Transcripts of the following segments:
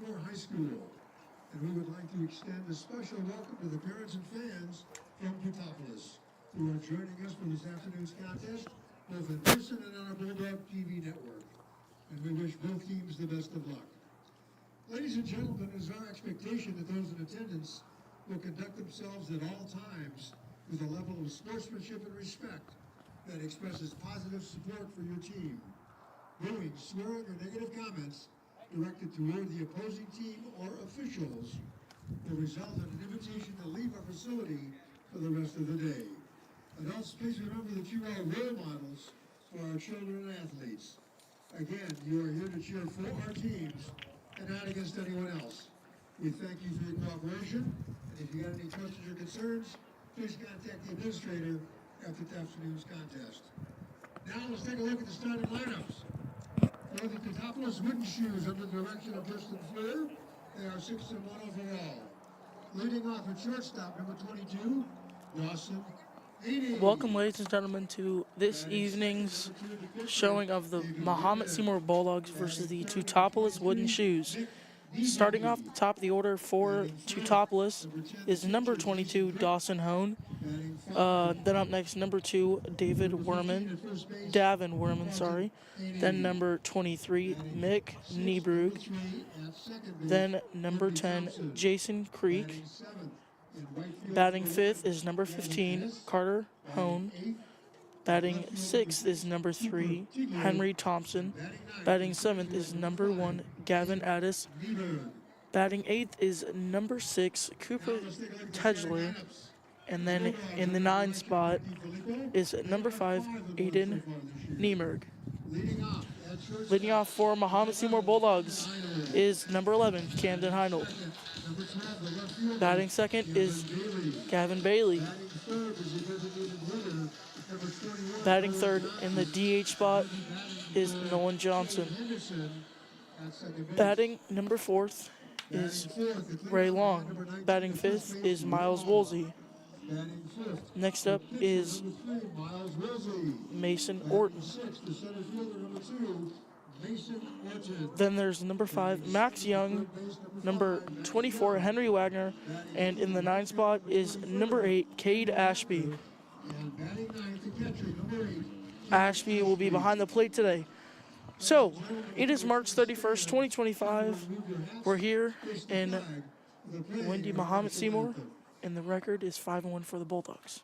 Seymour High School. And we would like to extend a special welcome to the parents and fans from Teutopolis who are joining us for this afternoon's contest, both in person and on our Bulldog TV network. And we wish both teams the best of luck. Ladies and gentlemen, it is our expectation that those in attendance will conduct themselves at all times with a level of sportsmanship and respect that expresses positive support for your team. Booing, swearing, or negative comments directed toward the opposing team or officials will result in an invitation to leave our facility for the rest of the day. Adults, please remember that you are role models for our children and athletes. Again, you are here to cheer for our teams and not against anyone else. We thank you for your cooperation, and if you got any questions or concerns, please contact the administrator after this afternoon's contest. Now let's take a look at the starting lineups. For the Teutopolis Wooden Shoes under the direction of Justin Fleur, they are 6-1 overall. Leading off at shortstop, number 22, Dawson. Welcome, ladies and gentlemen, to this evening's showing of the Mahomet-Seymour Bulldogs versus the Teutopolis Wooden Shoes. Starting off the top of the order for Teutopolis is number 22, Dawson Hone. Then up next, number 2, Davin Werman, sorry. Then number 23, Mick Niebrug. Then number 10, Jason Creek. Batting 5th is number 15, Carter Hone. Batting 6th is number 3, Henry Thompson. Batting 7th is number 1, Gavin Addis. Batting 8th is number 6, Cooper Tedgler. And then in the 9 spot is number 5, Aiden Niemerg. Leading off for Mahomet-Seymour Bulldogs is number 11, Camden Heinold. Batting second is Gavin Bailey. Batting third in the DH spot is Nolan Johnson. Batting number 4th is Ray Long. Batting 5th is Miles Woolsey. Next up is Mason Orton. Then there's number 5, Max Young, number 24, Henry Wagner, and in the 9 spot is number 8, Cade Ashby. Ashby will be behind the plate today. So, it is March 31st, 2025. We're here in windy Mahomet-Seymour, and the record is 5-1 for the Bulldogs.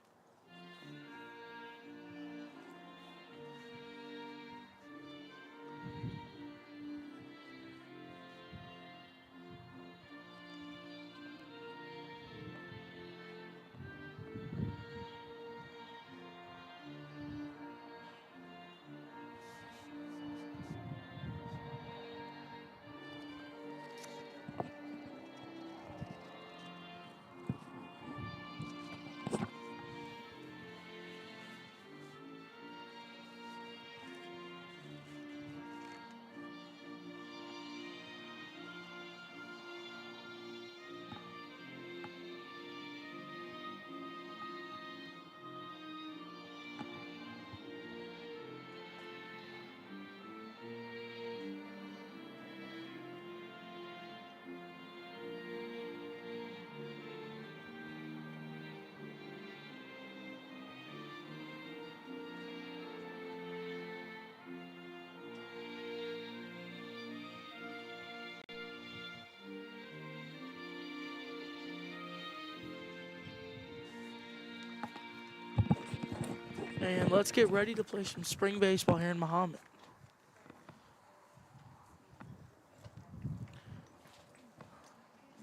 And let's get ready to play some spring baseball here in Mahomet.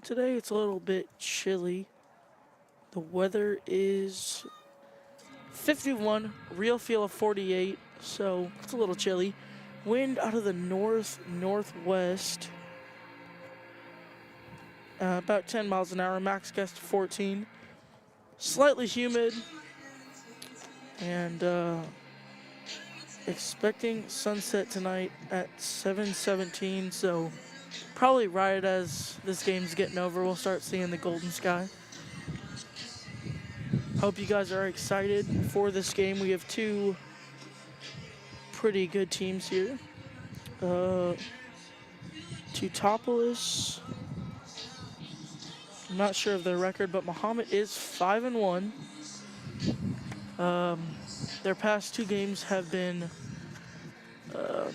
Today it's a little bit chilly. The weather is 51, real feel of 48, so it's a little chilly. Wind out of the northwest, about 10 miles an hour, max gust 14. Slightly humid. And expecting sunset tonight at 7:17, so probably right as this game's getting over, we'll start seeing the golden sky. Hope you guys are excited for this game. We have two pretty good teams here. Teutopolis I'm not sure of their record, but Mahomet is 5-1. Their past 2 games have been a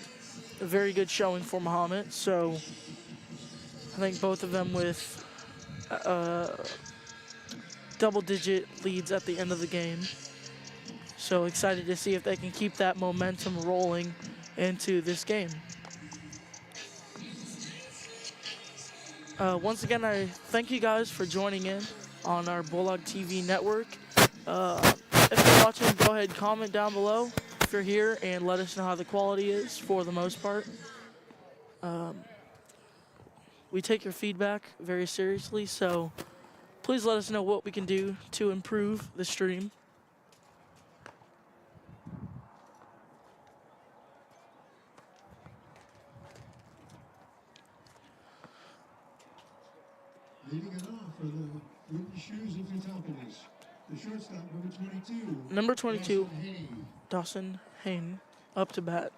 very good showing for Mahomet, so I think both of them with double-digit leads at the end of the game. So excited to see if they can keep that momentum rolling into this game. Once again, I thank you guys for joining in on our Bulldog TV network. If you're watching, go ahead and comment down below if you're here and let us know how the quality is for the most part. We take your feedback very seriously, so please let us know what we can do to improve the stream. Leading it off for the wooden shoes of Teutopolis. The shortstop, number 22. Number 22, Dawson Haney. Dawson Hain, up to bat.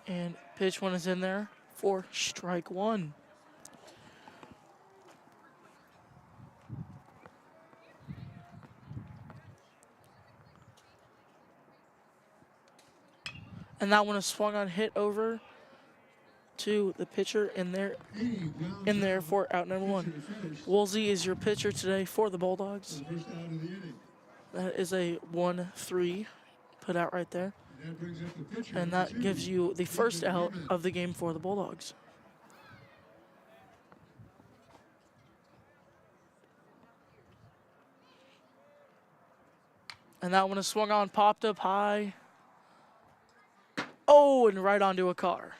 And pitch one is in there for strike one. And that one is swung on, hit over to the pitcher in there for out number one. Woolsey is your pitcher today for the Bulldogs. The first out of the inning. That is a 1-3 put out right there. And that brings up the pitcher. And that gives you the first out of the game for the Bulldogs. And that one is swung on, popped up high. Oh, and right onto a car.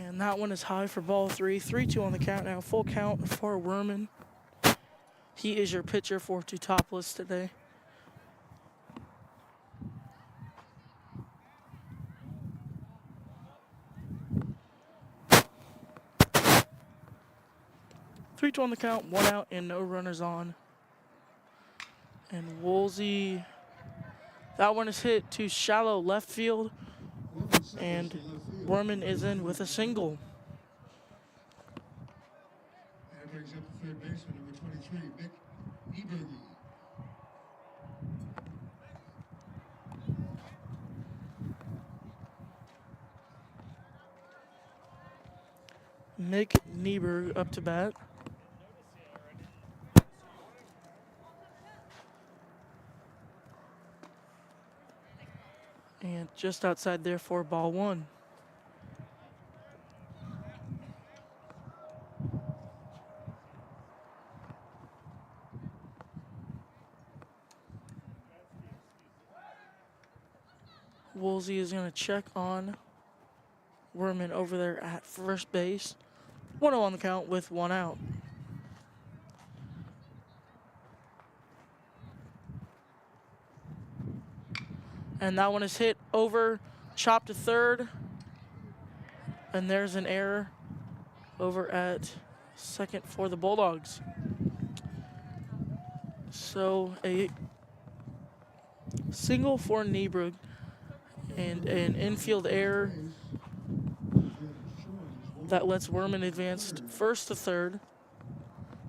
And that one is high for ball 3. 3-2 on the count now. Full count for Werman. He is your pitcher for Teutopolis today. Three-two on the count, 1 out and no runners on. And Woolsey, that one is hit to shallow left field. And Werman is in with a single. That brings up the third baseman, number 23, Mick Nieberg up to bat. And just outside there for ball 1. Woolsey is going to check on Werman over there at first base. 1-0 on the count with 1 out. And that one is hit over, chopped to third. And there's an error over at second for the Bulldogs. So a single for Nieberg and an infield error that lets Werman advance first to third.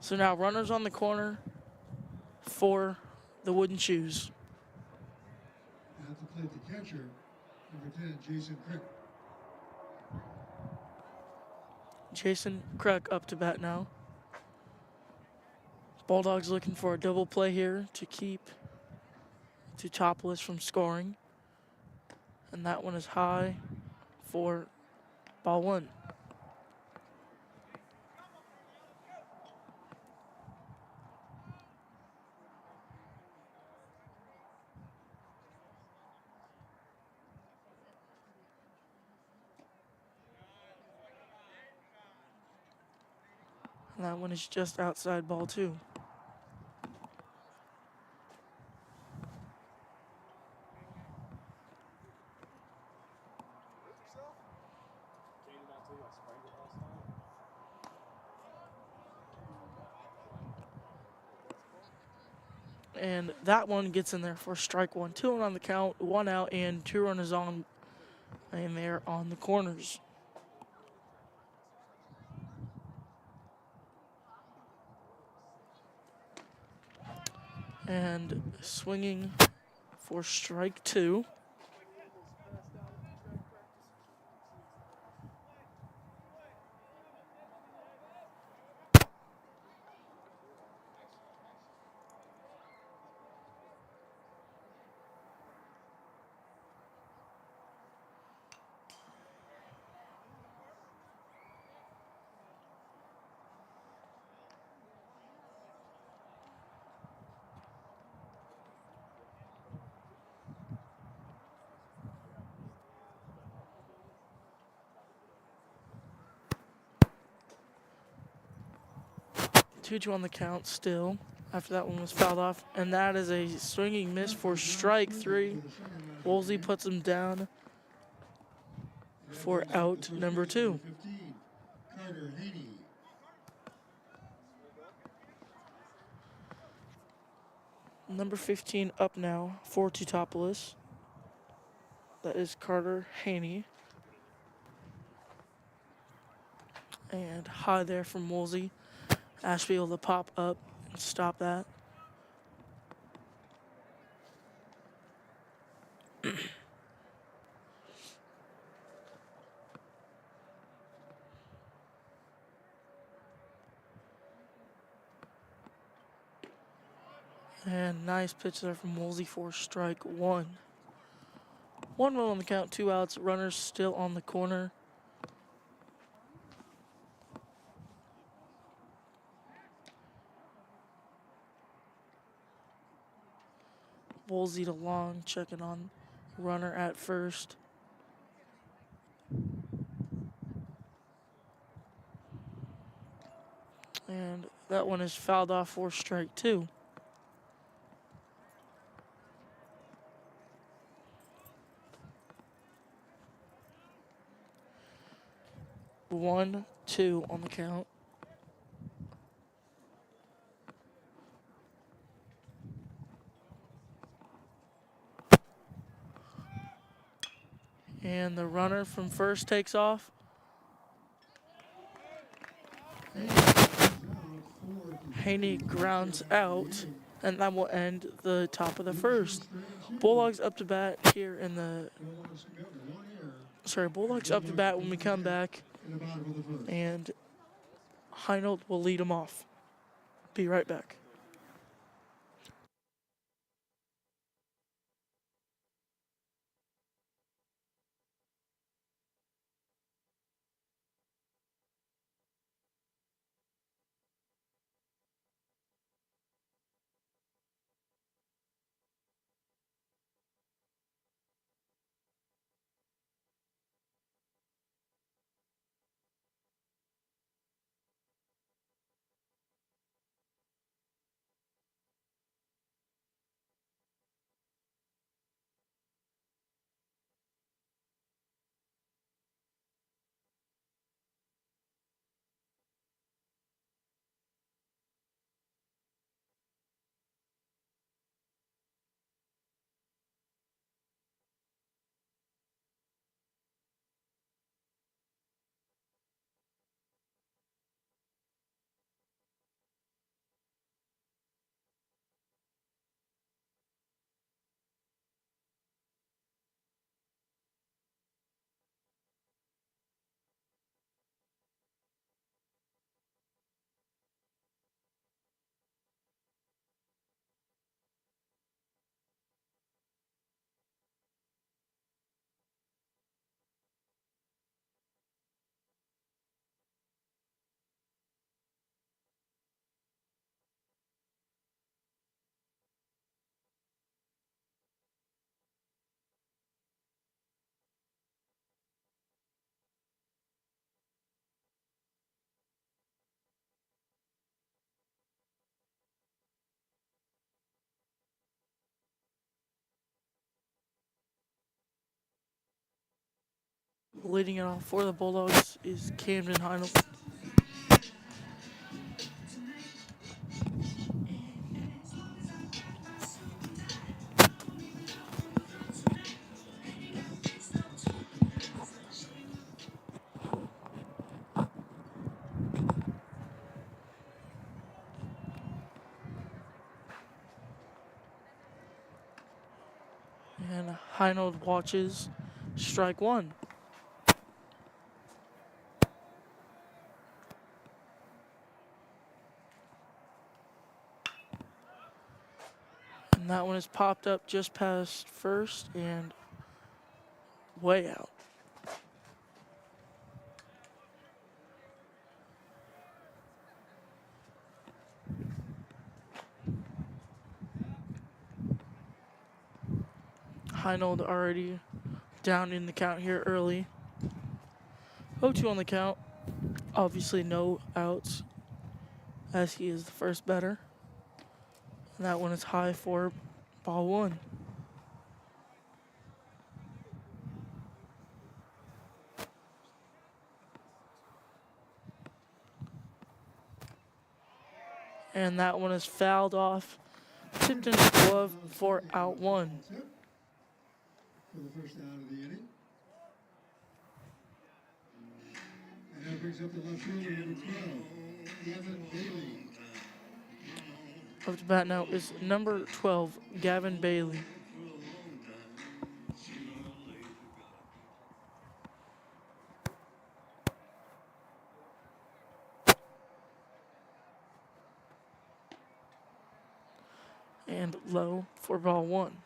So now runners on the corner for the Wooden Shoes. At the plate, the catcher, number 10, Jason Crick. Jason Kruk up to bat now. Bulldogs looking for a double play here to keep Teutopolis from scoring. And that one is high for ball one. And that one is just outside ball two. And that one gets in there for strike one. 2 on the count, 1 out, and 2 runners on in there on the corners. And swinging for strike 2. Two on the count still after that one was fouled off. And that is a swinging miss for strike 3. Woolsey puts him down for out number 2. 15, Carter Haney. Number 15 up now for Teutopolis. That is Carter Haney. And high there from Woolsey. Ashby able to pop up and stop that. And nice pitch there from Woolsey for strike 1. 1 run on the count, 2 outs. Runners still on the corner. Woolsey to long, checking on runner at first. And that one is fouled off for strike 2. 1-2 on the count. And the runner from first takes off. Haney grounds out, and that will end the top of the first. Bulldogs up to bat here in the... Bulldogs up to bat when we come back, and Heinold will lead them off. Be right back. Leading it off for the Bulldogs is Camden Heinold. And Heinold watches strike one. And that one is popped up just past first and way out. Heinold already down in the count here early. 0-2 on the count. Obviously no outs as he is the first batter. And that one is high for ball one. And that one is fouled off. Tipped in his glove for out one. For the first out of the inning. And that brings up the left fielder, number 12, Gavin Bailey. Up to bat now is number 12, Gavin Bailey. And low for ball one.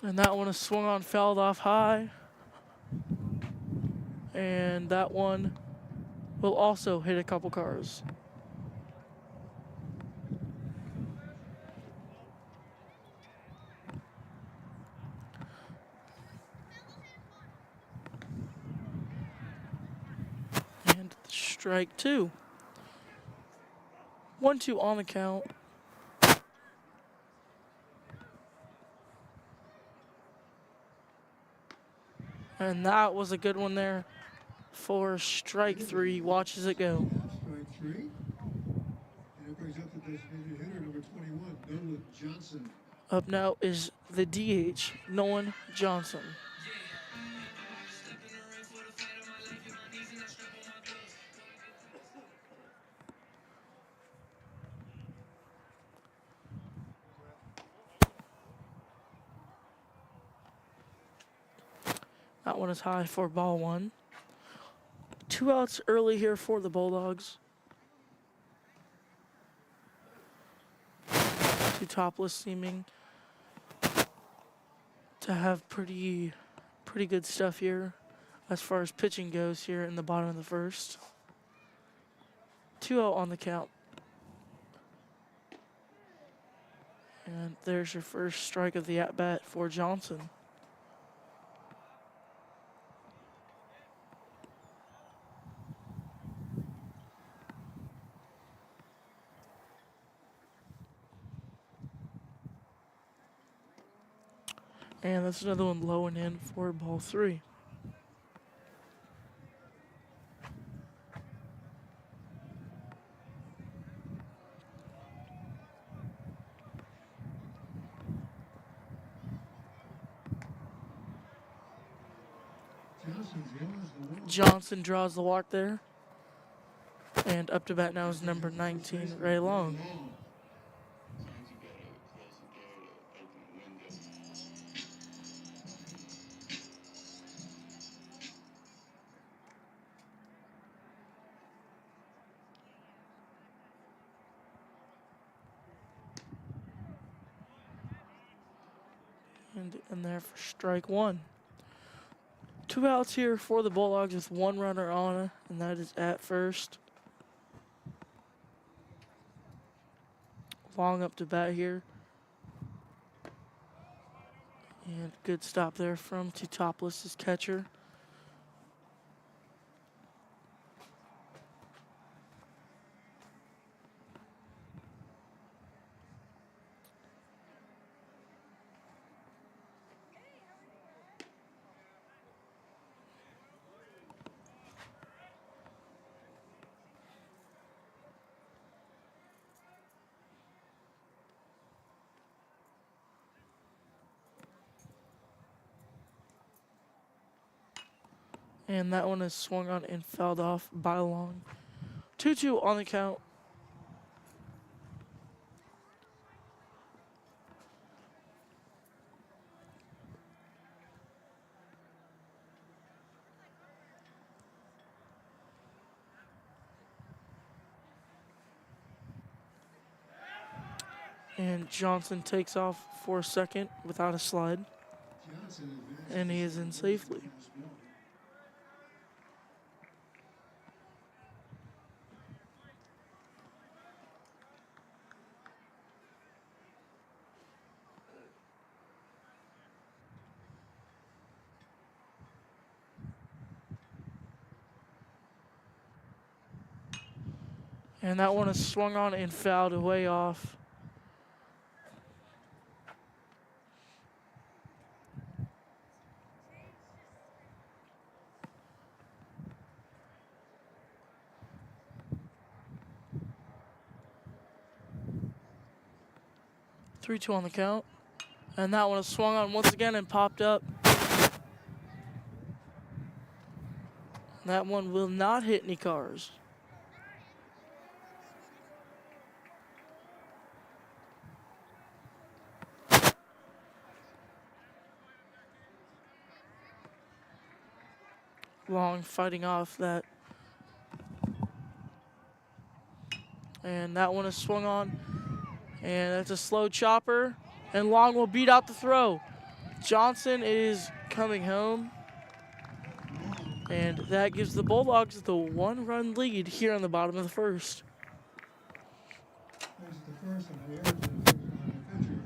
And that one is swung on, fouled off high. And that one will also hit a couple cars. And strike two. 1-2 on the count. And that was a good one there for strike three. Watches it go. Strike three. And it brings up the designated hitter, number 21, Nolan Johnson. Up now is the DH, Nolan Johnson. That one is high for ball one. 2 outs early here for the Bulldogs. Teutopolis seeming to have pretty good stuff here as far as pitching goes here in the bottom of the first. 2-0 on the count. And there's your first strike of the at-bat for Johnson. And that's another one low and in for ball three. Johnson draws the walk there. And up to bat now is number 19, Ray Long. And in there for strike one. 2 outs here for the Bulldogs with 1 runner on, and that is at first. Long up to bat here. And good stop there from Teutopolis' catcher. And that one is swung on and fouled off by Long. 2-2 on the count. And Johnson takes off for a second without a slide. And he is in safely. And that one is swung on and fouled way off. Three, 2 on the count. And that one is swung on once again and popped up. That one will not hit any cars. Long fighting off that. And that one is swung on. And that's a slow chopper. And Long will beat out the throw. Johnson is coming home. And that gives the Bulldogs the 1-run lead here on the bottom of the first. There's the first of the origin of the pitcher.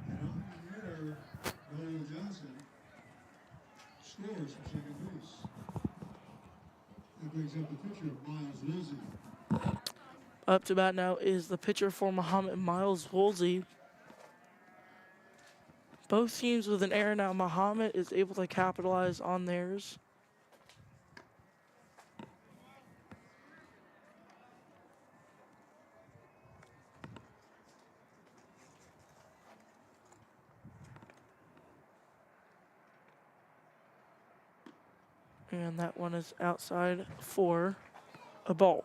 And on the hitter, Nolan Johnson scores for second base. That brings up the pitcher, Miles Woolsey. Up to bat now is the pitcher for Mahomet, Miles Woolsey. Both teams with an error now. Mahomet is able to capitalize on theirs. And that one is outside for a ball.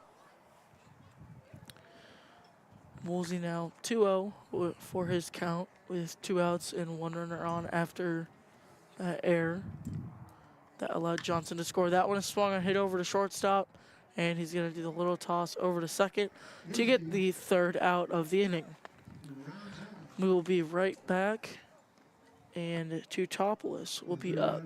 Woolsey now 2-0 for his count with 2 outs and 1 runner on after that error that allowed Johnson to score. That one is swung and hit over to shortstop, and he's going to do the little toss over to second to get the 3rd out of the inning. We will be right back, and Teutopolis will be up.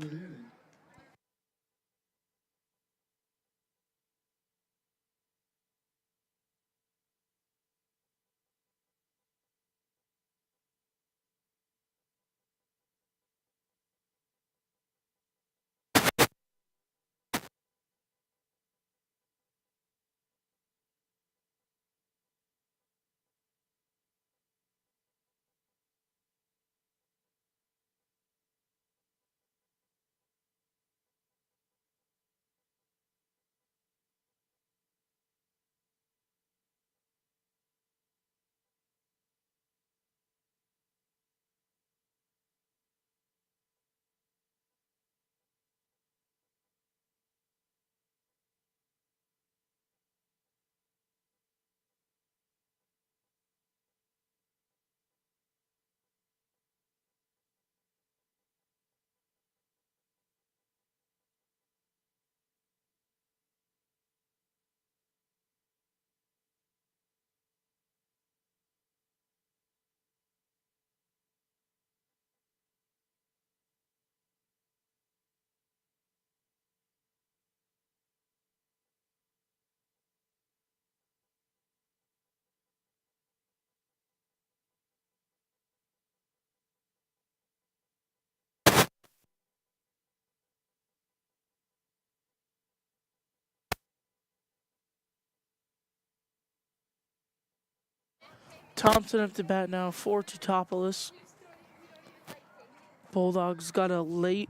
Thompson up to bat now for Teutopolis. Bulldogs got a late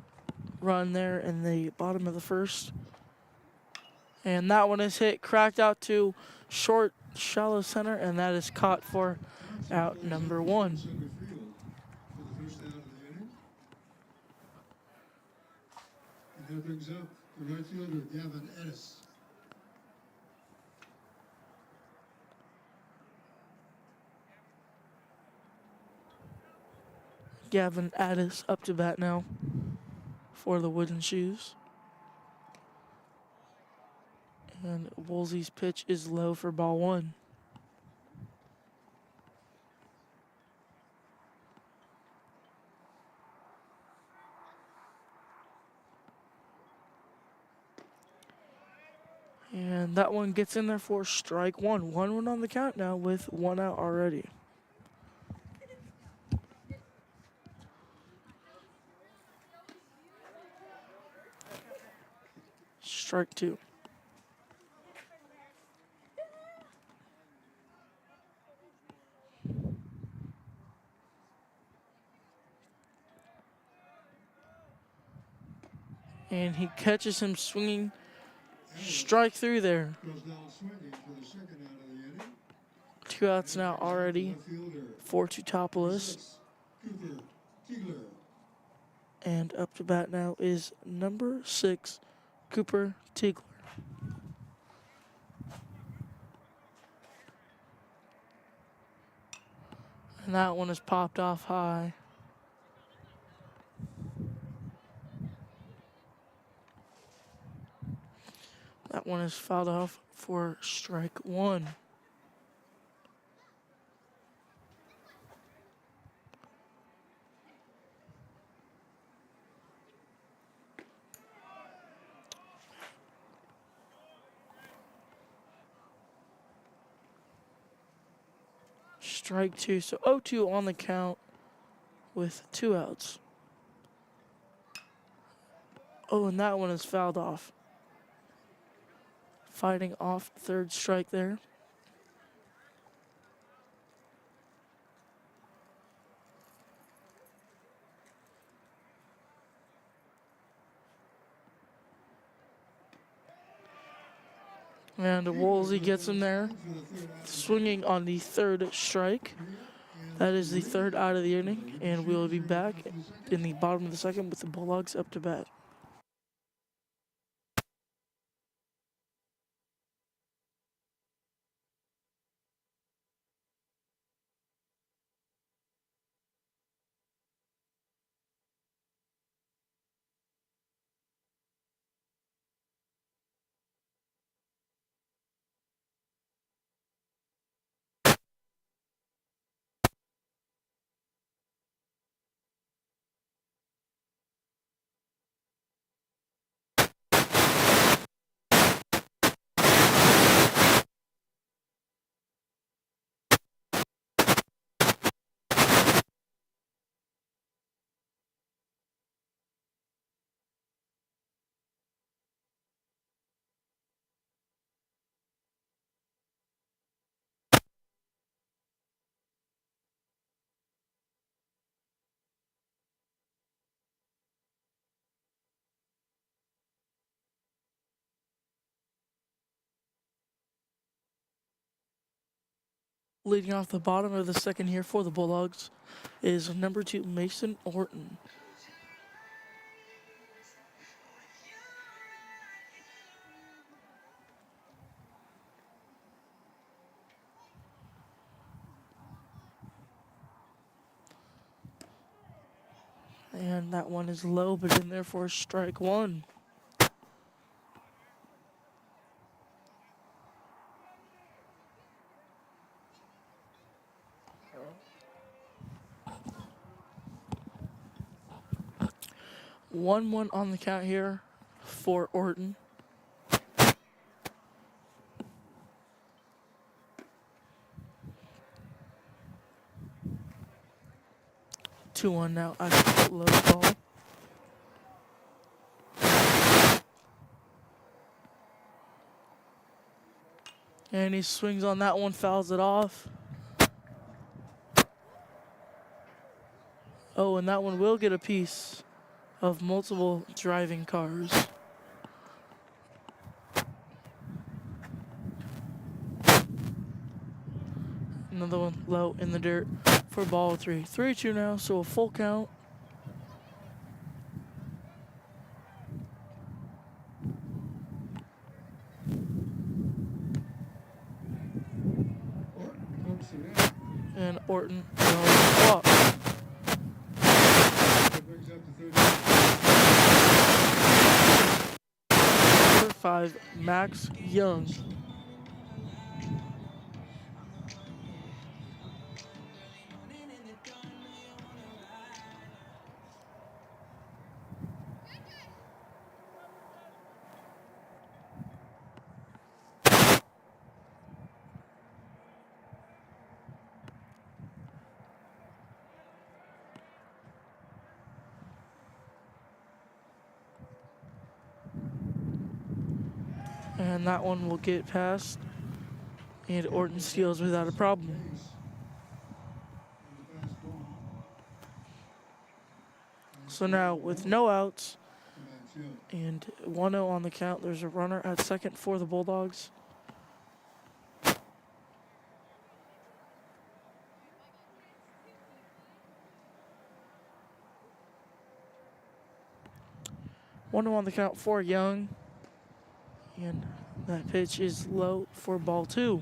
run there in the bottom of the first. And that one is hit, cracked out to short, shallow center, and that is caught for out number 1. And that brings up The right fielder, Gavin Ennis. Gavin Addis up to bat now for the Wooden Shoes. And Woolsey's pitch is low for ball one. And that one gets in there for strike one. 1-1 on the count now with 1 out already. Strike two. And he catches him swinging. Strike through there. Goes down swinging for the second out of the inning. 2 outs now already Left fielder, for Teutopolis. 6, Cooper Tigler. And up to bat now is number 6, Cooper Tigler. And that one is popped off high. That one is fouled off for strike one. Strike two, so 0-2 on the count with 2 outs. Oh, and that one is fouled off. Fighting off third strike there. And Woolsey gets him there, swinging on the third strike. That is the 3rd out of the inning, and we'll be back in the bottom of the second with the Bulldogs up to bat. Leading off the bottom of the second here for the Bulldogs is number 2, Mason Orton. And that one is low, but in there for strike one. One on the count here for Orton. Two one now after low ball. And he swings on that one, fouls it off. Oh, and that one will get a piece of multiple driving cars. Another one low in the dirt for ball 3. 3-2 now, so a full count. And Orton goes walk. That brings up the third. Number 5, Max Young. And that one will get past. And Orton steals without a problem. So now with no outs and 1-0 on the count, there's a runner at second for the Bulldogs. One on the count for Young. And that pitch is low for ball 2.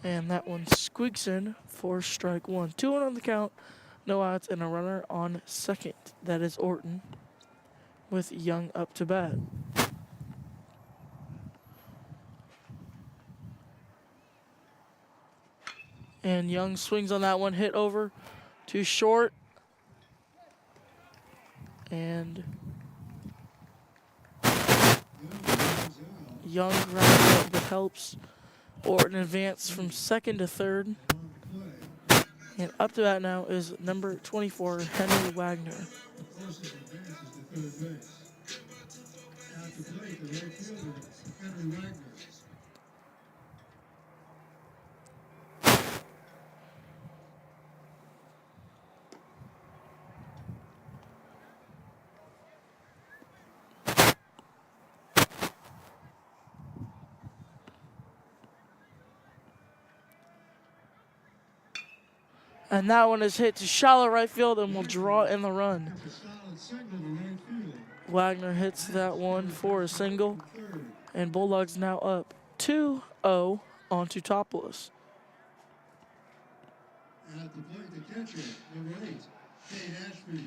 And that one squeaks in for strike 1. 2-1 on the count, no outs, and a runner on second. That is Orton with Young up to bat. And Young swings on that one, hit over to short. And Young grounds out that helps Orton advance from second to third. And up to bat now is number 24, Henry Wagner. And that one is hit to shallow right field and will draw in the run. Wagner hits that one for a single. And Bulldogs now up 2-0 on Teutopolis. At the plate, the catcher, number 8, Kate Ashby.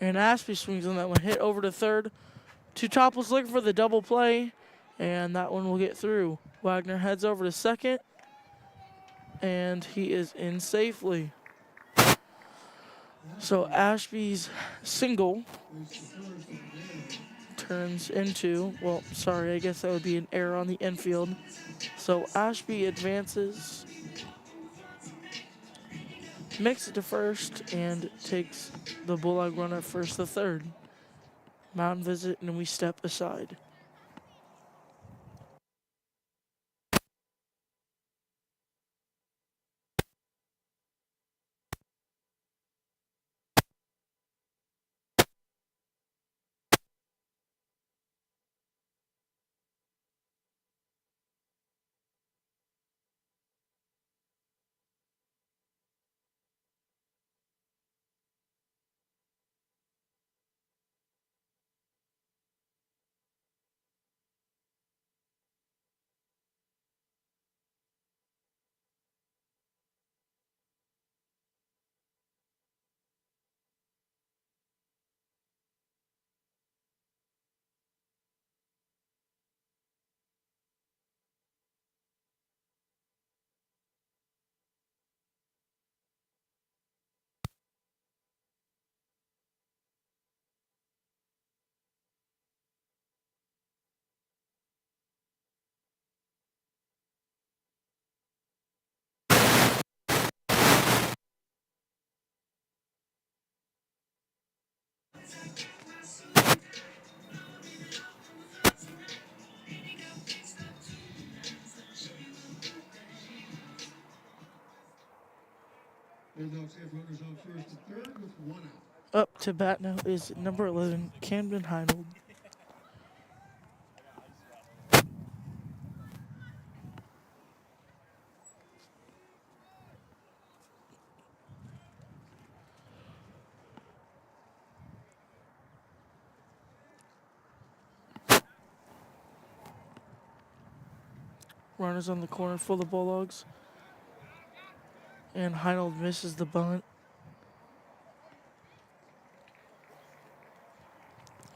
And Ashby swings on that one, hit over to third. Teutopolis looking for the double play, and that one will get through. Wagner heads over to second, and he is in safely. So Ashby's single turns into, well, sorry, I guess that would be an error on the infield. So Ashby advances, makes it to first, and takes the Bulldog runner first to third. Mound visit, and we step aside. Bulldogs have runners on first and third with one out. Up to bat now is number 11, Camden Heinold. Runners on the corner for the Bulldogs. And Heinold misses the bunt.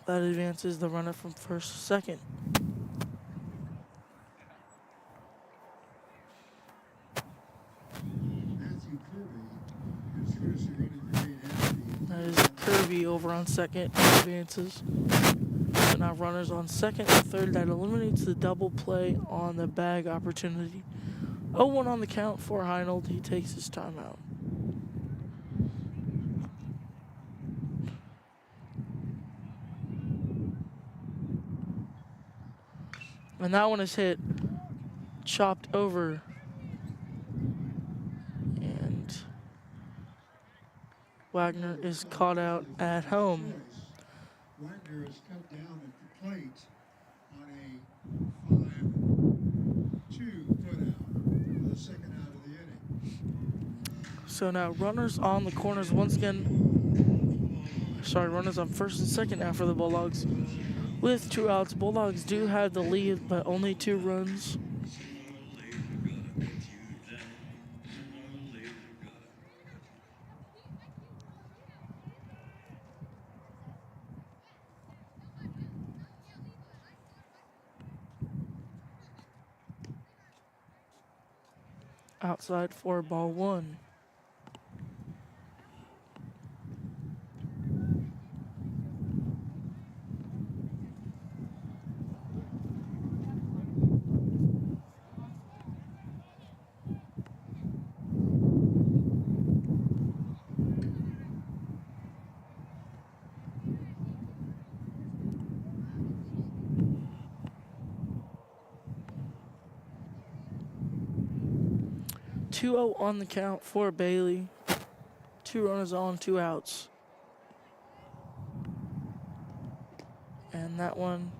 That advances the runner from first to second. Matthew Kirby is courtesy running for Kate Ashby. That is Kirby over on second, advances. So now runners on second and third. That eliminates the double play on the bag opportunity. 0-1 on the count for Heinold. He takes his timeout. And that one is hit, chopped over. And Wagner is caught out at home. Wagner is cut down at the plate on a 5-2 putout for the second out of the inning. So now runners on the corners once again. Sorry, runners on first and second now for the Bulldogs. With 2 outs, Bulldogs do have the lead, but only 2 runs. Outside for ball 1. Two 0 on the count for Bailey. 2 runners on, 2 outs. And that one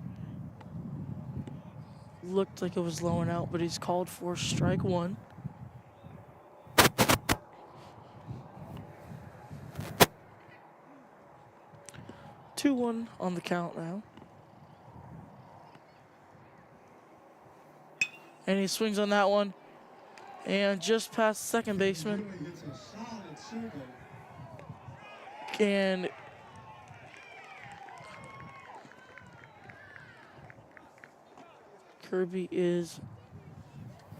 looked like it was low and out, but he's called for strike 1. Two 1 on the count now. And he swings on that one. And just past the second baseman. Really hits a solid single. And Kirby is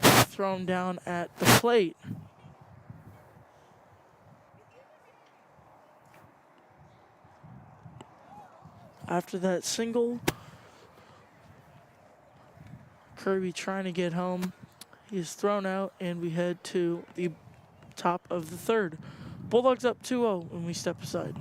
thrown down at the plate. After that single, Kirby trying to get home. He is thrown out, and we head to the top of the third. Bulldogs up 2-0 when we step aside.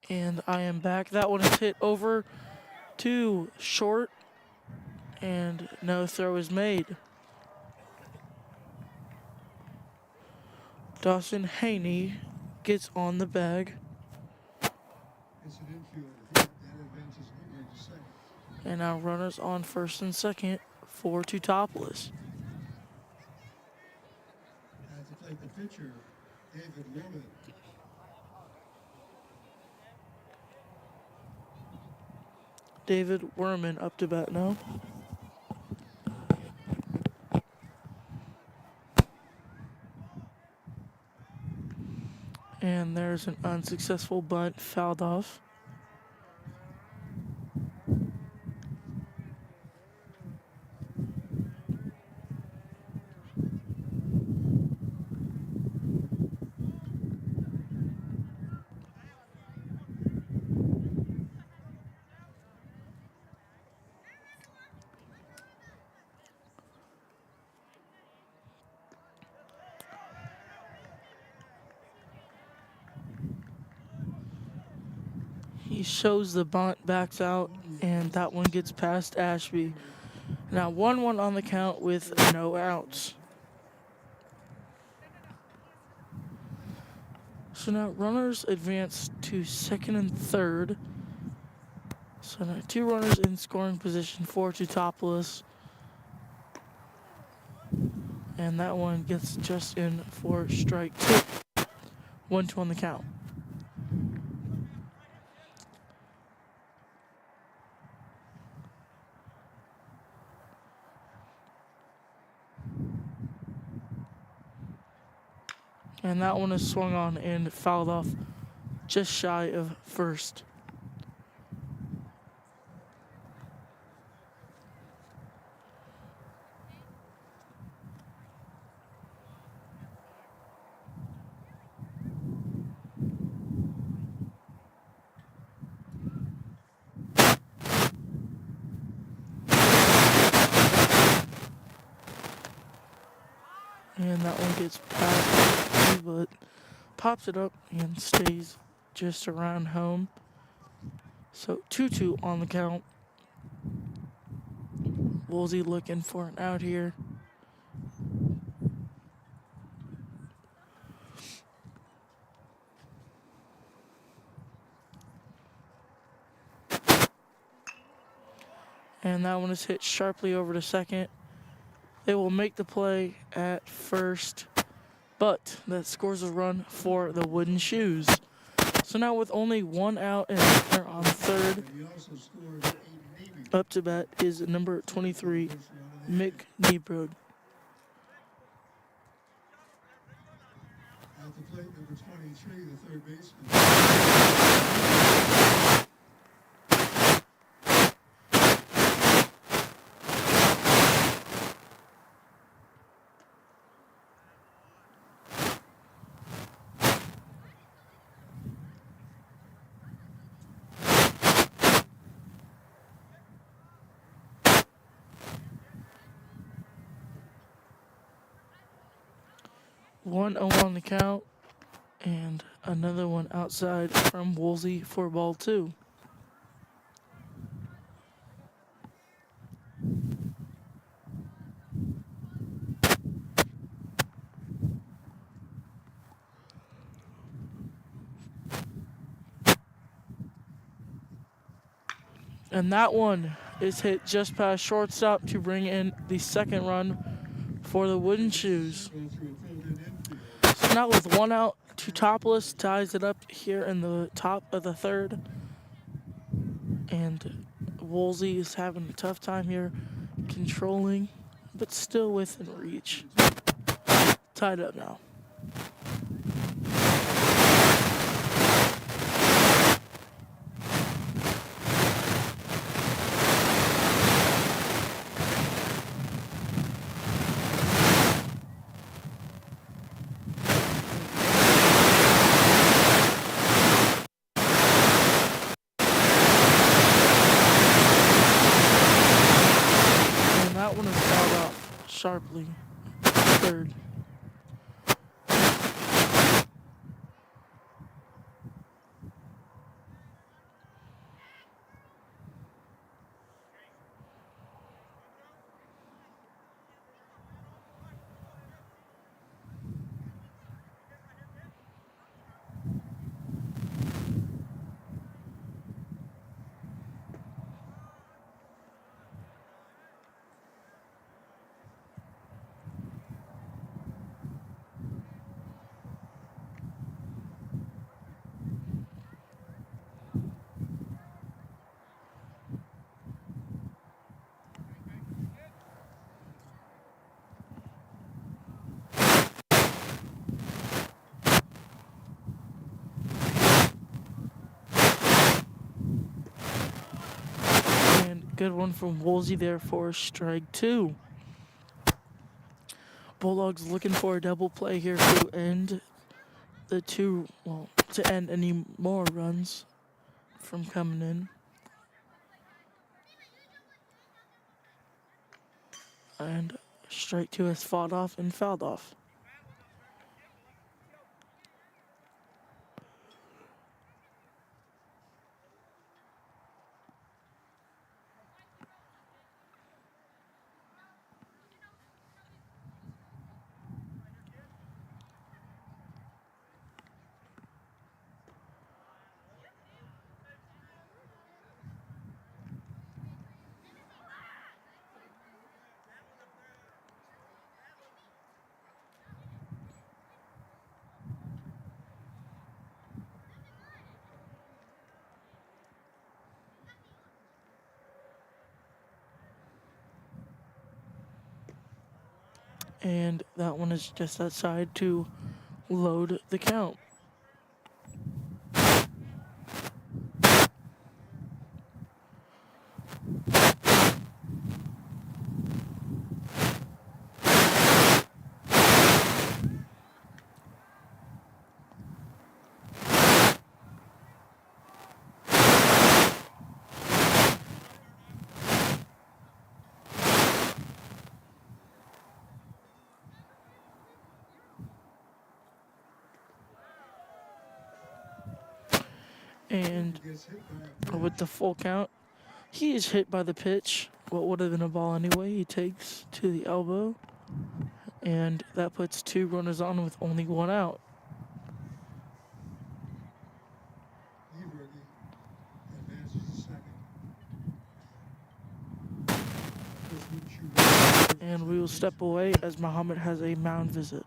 And I am back. That one is hit over to short, and no throw is made. Dawson Haney gets on the bag. It's an infield hit. That advances Bulldog to second. And now runners on first and second for Teutopolis. At the plate, the pitcher, David Woman. David Werman up to bat now. And there's an unsuccessful bunt fouled off. He shows the bunt, backs out, and that one gets past Ashby. Now 1-1 on the count with no outs. So now runners advance to second and third. So now 2 runners in scoring position for Teutopolis. And that one gets just in for strike 2. 1-2 on the count. And that one is swung on and fouled off just shy of first. And that one gets past, but pops it up and stays just around home. So 2-2 on the count. Woolsey looking for an out here. And that one is hit sharply over to second. They will make the play at first, but that scores a run for the Wooden Shoes. So now with only 1 out and runner on third, And he also scores a Navy. up to bat is number 23, Mick Niebrod. At the plate, number 23, the third baseman. 1-0 on the count, and another one outside from Woolsey for ball 2. And that one is hit just past shortstop to bring in the second run for the Wooden Shoes. Go through a pulled-in infield. So now with 1 out, Teutopolis ties it up here in the top of the third. And Woolsey is having a tough time here controlling, but still within reach. Tied up now. Sharply, third. Good one from Woolsey there for strike two. Bulldogs looking for a double play here to end to end any more runs from coming in. And strike two has fought off and fouled off. And that one is just outside to load the count. And with the full count, he is hit by the pitch. What would have been a ball anyway, he takes to the elbow. And that puts two runners on with only one out. And we will step away as Mahomet has a mound visit.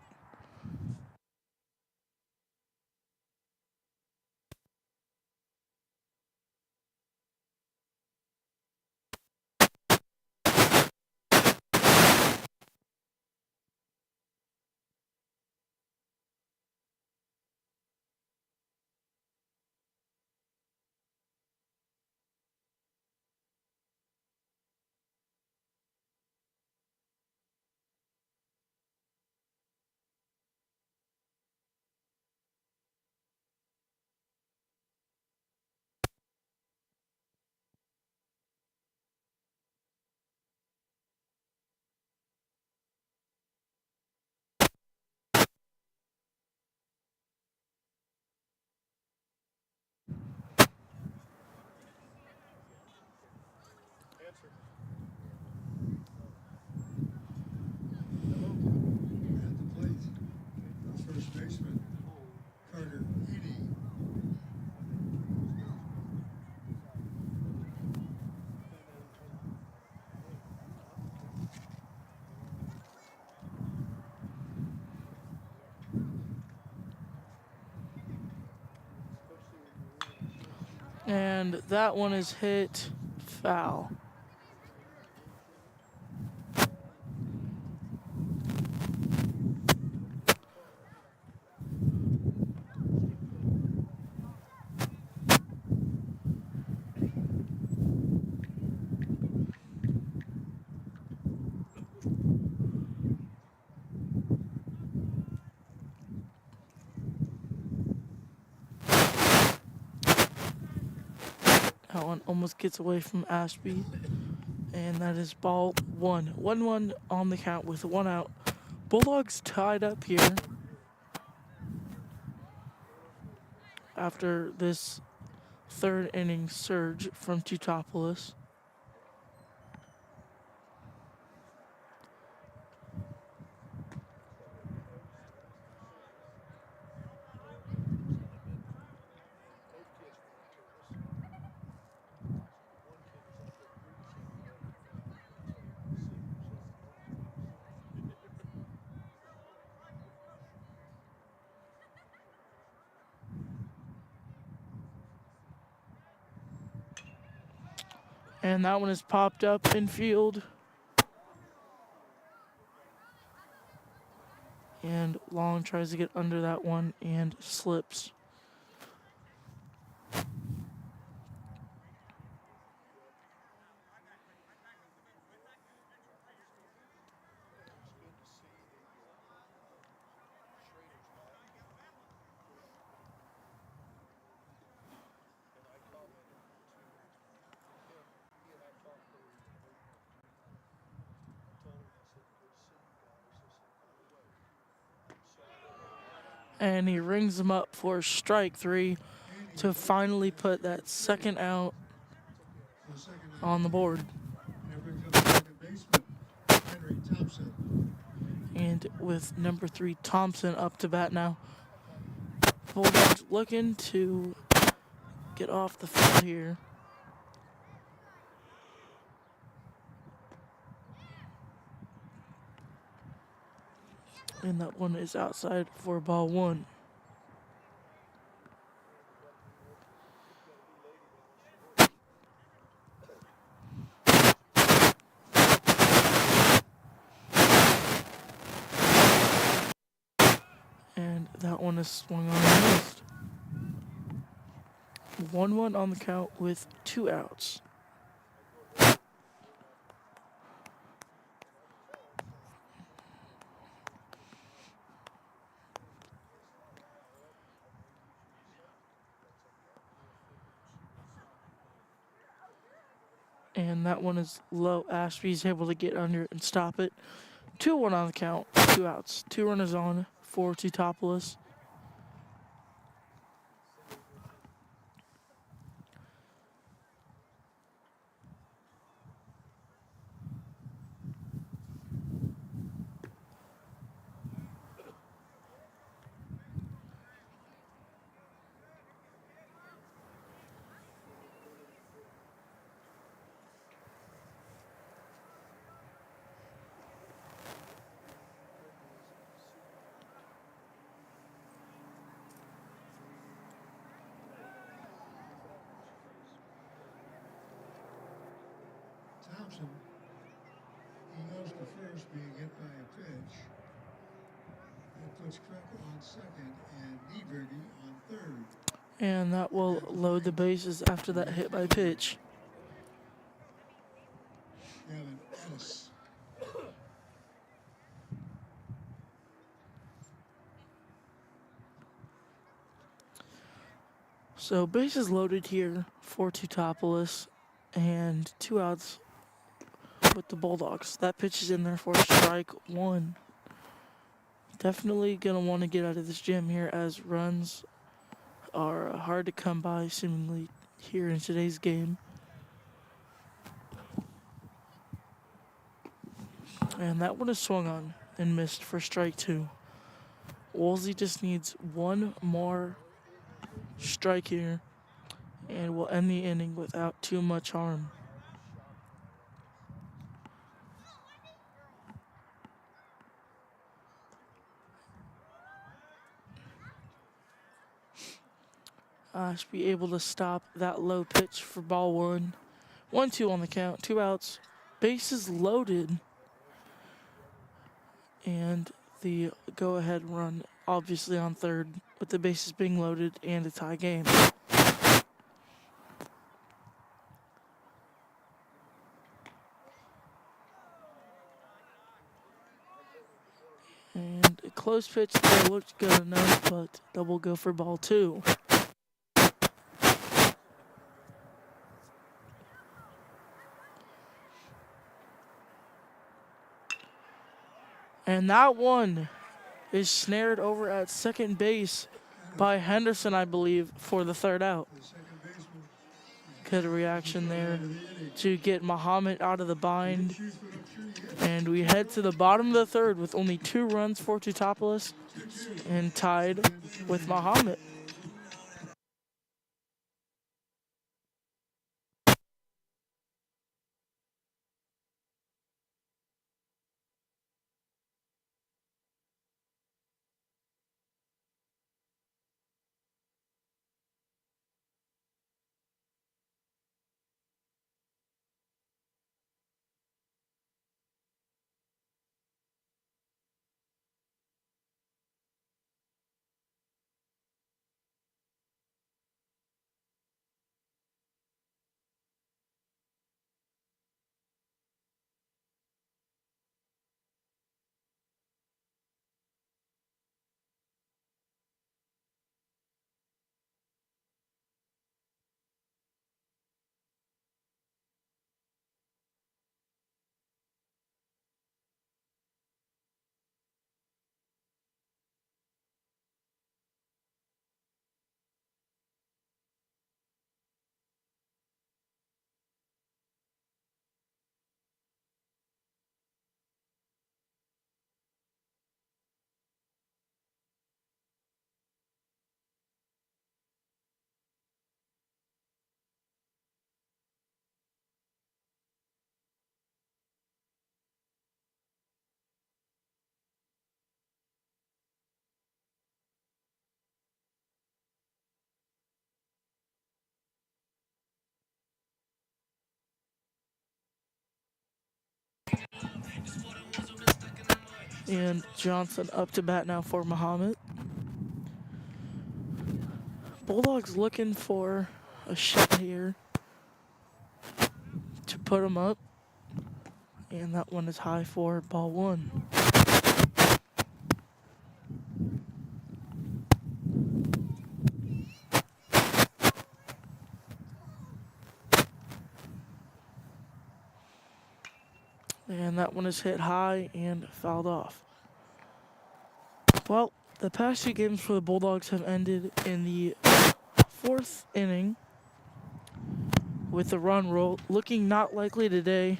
First baseman, Carter Edie. And that one is hit foul. That one almost gets away from Ashby. And that is ball one. 1-1 on the count with one out. Bulldogs tied up here after this third inning surge from Teutopolis. And that one is popped up in field. And Long tries to get under that one and slips. And he rings him up for strike three to finally put that second out The second on the board. and brings up the second baseman, Henry Thompson. And with number 3 Thompson up to bat now. Bulldogs looking to get off the field here. And that one is outside for ball 1. And that one is swung on and missed. 1-1 on the count with 2 outs. And that one is low. Ashby's able to get under it and stop it. 2-1 on the count, 2 outs. 2 runners on for Teutopolis. Thompson, he goes to first, being hit by a pitch. That puts Kreck on second and Nieberge on third. And that will load the bases after that hit by pitch. Gavin Ellis. So bases loaded here for Teutopolis and 2 outs with the Bulldogs. That pitch is in there for strike 1. Definitely gonna want to get out of this gym here as runs are hard to come by seemingly here in today's game. And that one is swung on and missed for strike 2. Woolsey just needs one more strike here and will end the inning without too much harm. Ashby able to stop that low pitch for ball 1. 1-2 on the count, 2 outs, bases loaded, and the go-ahead run obviously on third with the bases being loaded and a tie game. And a close pitch there looked good enough, but double go for ball 2. And that one is snared over at second base by Henderson, I believe, for the third out. The second baseman. Good reaction there to get Mahomet out of the bind. And we head to the bottom of the third with only 2 runs for Teutopolis and tied with Mahomet. And Johnson up to bat now for Mahomet. Bulldogs looking for a shot here to put him up. And that one is high for ball one. And that one is hit high and fouled off. Well, the past two games for the Bulldogs have ended in the fourth inning with a run roll. Looking not likely today.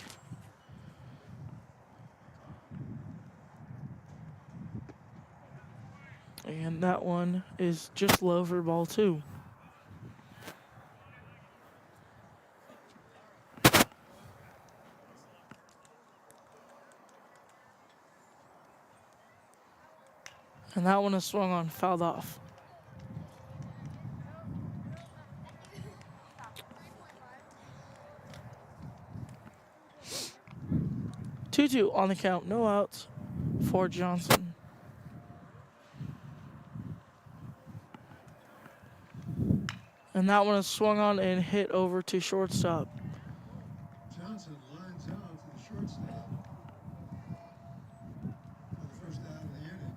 And that one is just low for ball two. And that one is swung on, fouled off. Two on the count, no outs for Johnson. And that one is swung on and hit over to shortstop. Johnson lines out to the shortstop for the first out of the inning.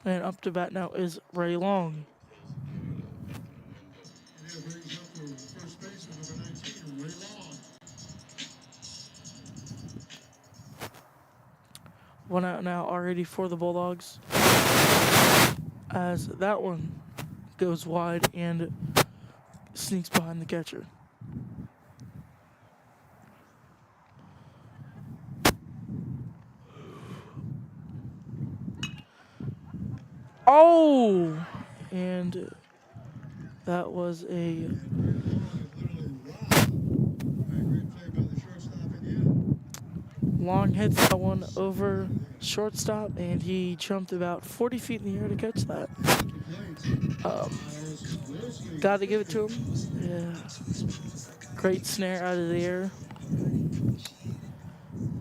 And up to bat now is Ray Long. And that brings up the first baseman, number 19, Ray Long. One out now already for the Bulldogs. As that one goes wide and sneaks behind the catcher. Oh! And that was a Ray Long is literally robbed. Great play by the shortstop again. Long hits that one over shortstop, and he jumped about 40 feet in the air to catch that. Got to give it to him. Yeah. Great snare out of the air.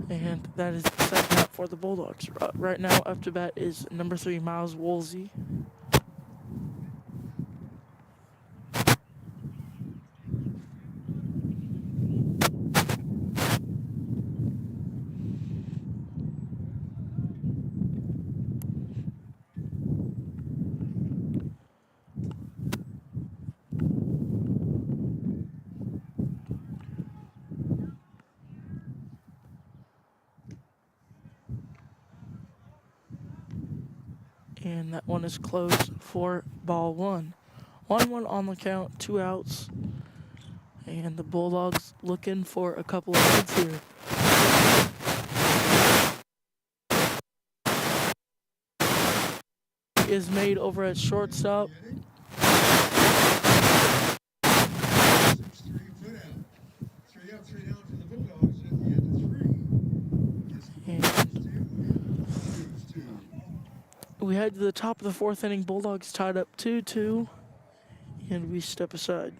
And that is the second out for the Bulldogs. Right now, up to bat is number 3, Miles Woolsey. And that one is closed for ball one. 1-1 on the count, 2 outs. And the Bulldogs looking for a couple of hits here. Is made over at shortstop. 6-3 put out. 3 up, 3 down for the Bulldogs at the end of 3. And we head to the top of the fourth inning. Bulldogs tied up 2-2. And we step aside.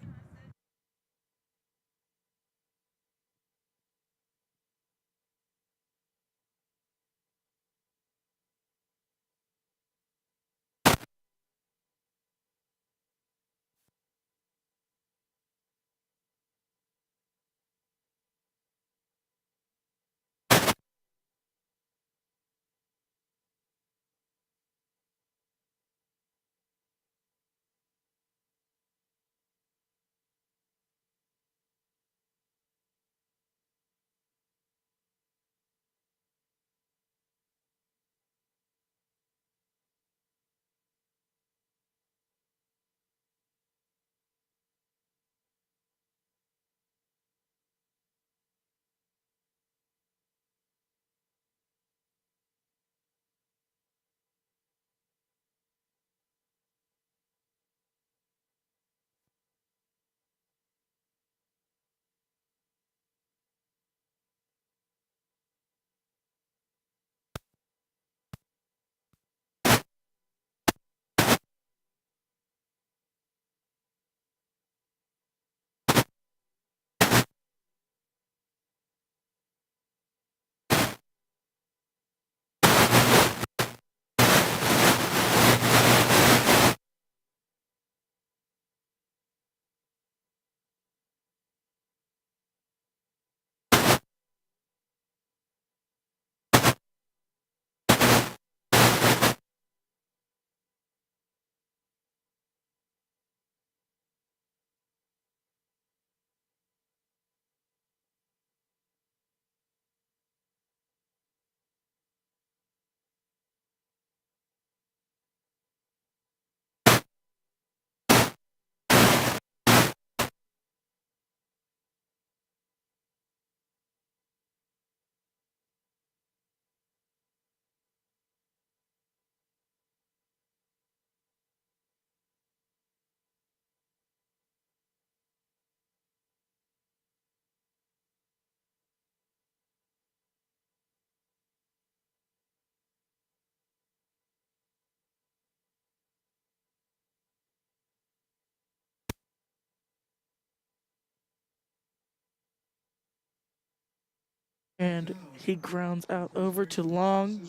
And he grounds out over to Long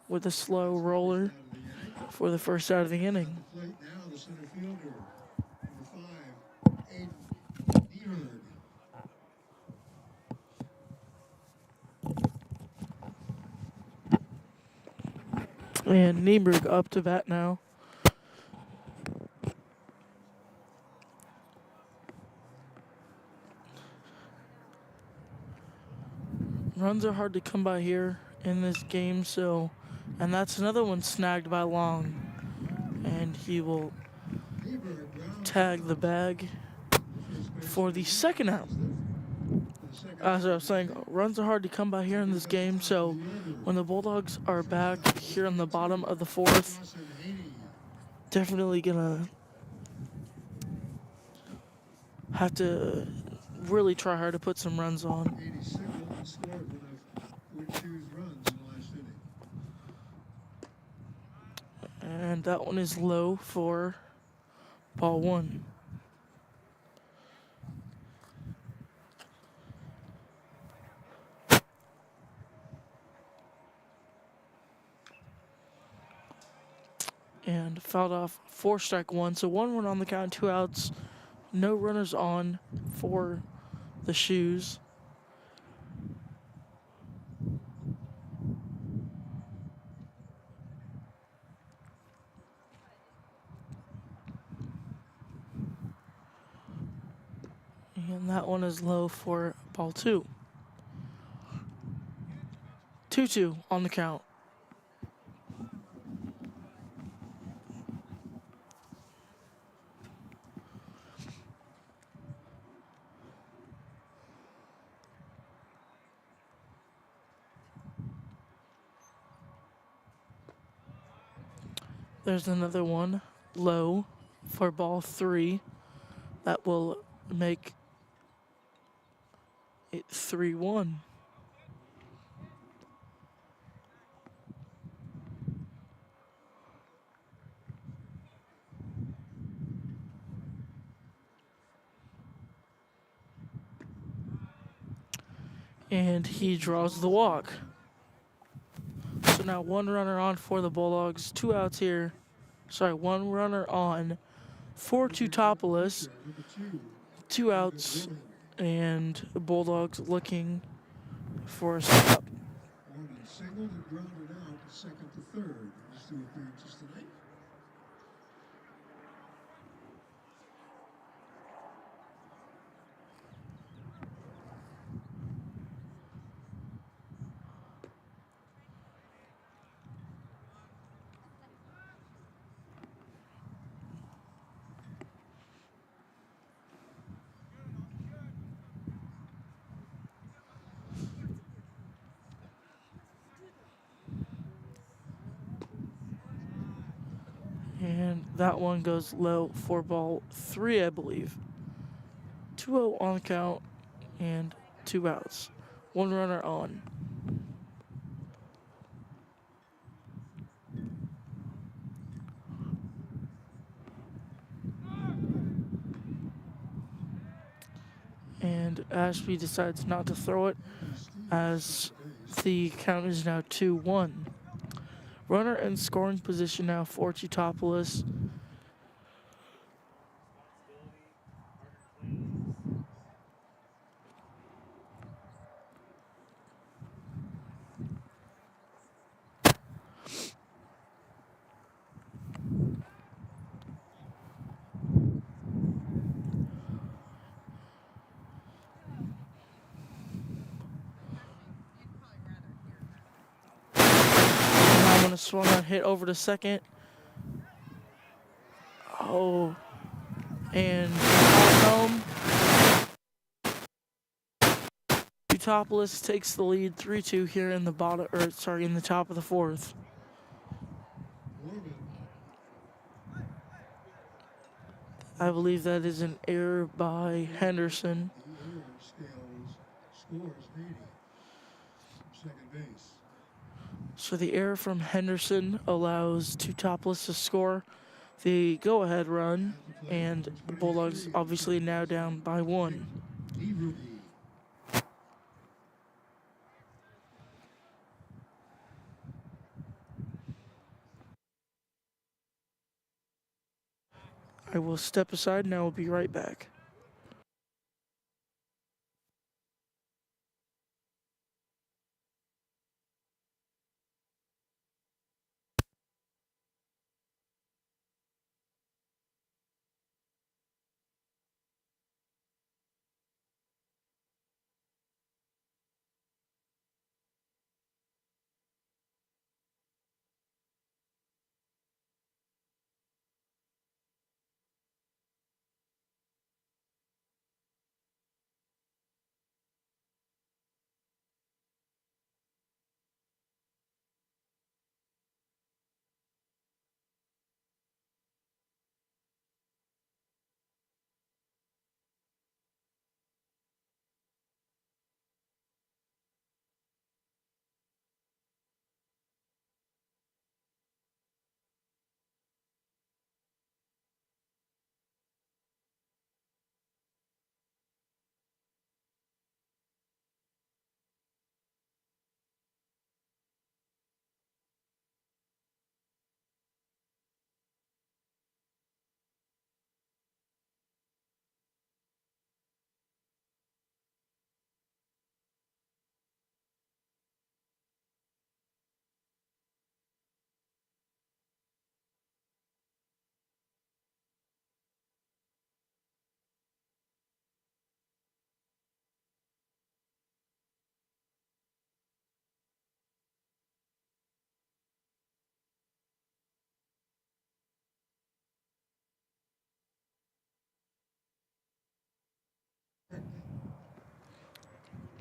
with a slow roller for the first out of the inning. The plate now, the center fielder, number 5, Aiden Neerd. And Nieberg up to bat now. Runs are hard to come by here in this game, and that's another one snagged by Long. And he will tag the bag for the second out. As I was saying, runs are hard to come by here in this game, so when the Bulldogs are back here in the bottom of the fourth, definitely gonna have to really try hard to put some runs on. And that one is low for ball one. And fouled off for strike one. So 1 run on the count, 2 outs. No runners on for the Shoes. And that one is low for ball two. 2-2 on the count. There's another one low for ball three. That will make it 3-1. And he draws the walk. So now 1 runner on for the Bulldogs, 2 outs here. Sorry, 1 runner on for Teutopolis, 2 outs, and the Bulldogs looking for a stop. One singled and grounded out, second to third. These 2 appearances tonight. And that one goes low for ball three, I believe. 2-0 on the count and 2 outs. 1 runner on. And Ashby decides not to throw it as the count is now 2-1. Runner in scoring position now for Teutopolis. A swung on hit over to second. Oh, and home. Teutopolis takes the lead 3-2 here in the in the top of the fourth. I believe that is an error by Henderson. So the error from Henderson allows Teutopolis to score the go-ahead run, and the Bulldogs obviously now down by 1. I will step aside and I will be right back.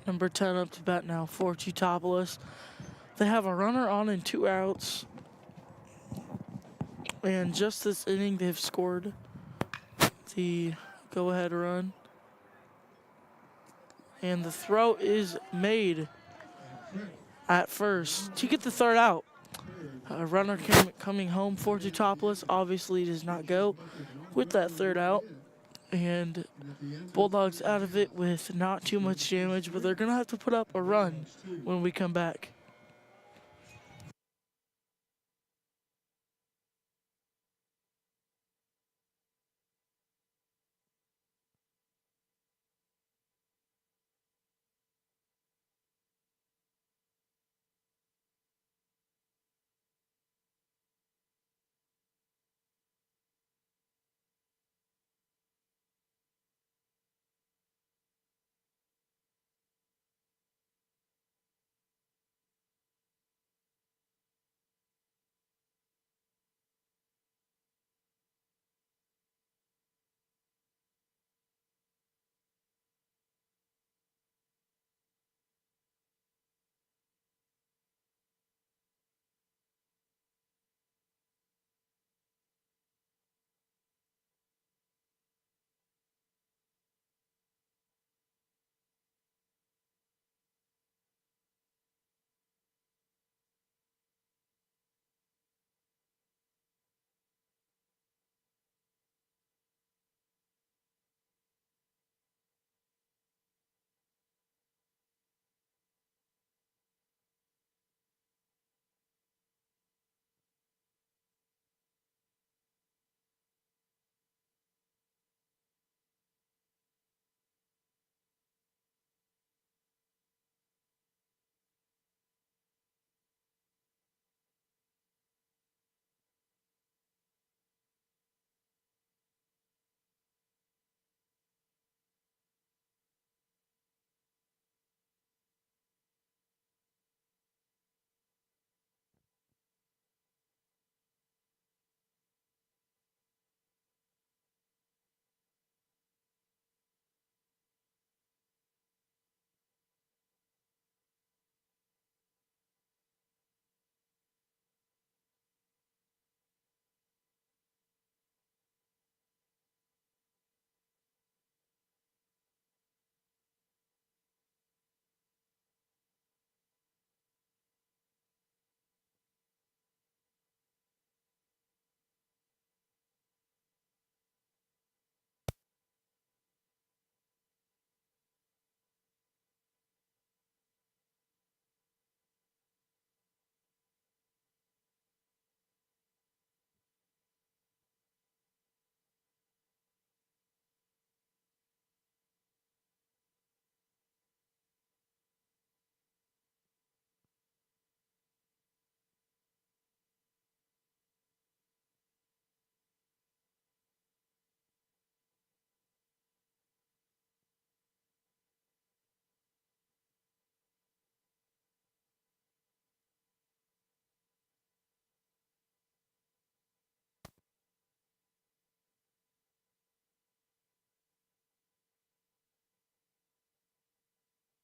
Number 10 up to bat now for Teutopolis. They have a runner on and 2 outs. And just this inning, they've scored the go-ahead run. And the throw is made at first to get the third out. A runner coming home for Teutopolis obviously does not go with that third out. And Bulldogs out of it with not too much damage, but they're going to have to put up a run when we come back.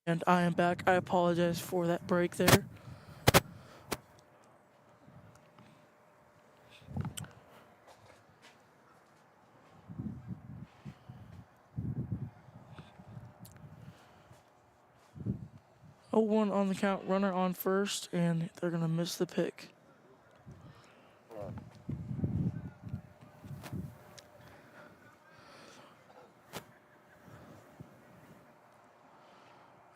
And I am back. I apologize for that break there. Oh, 1 on the count, runner on first, and they're going to miss the pick.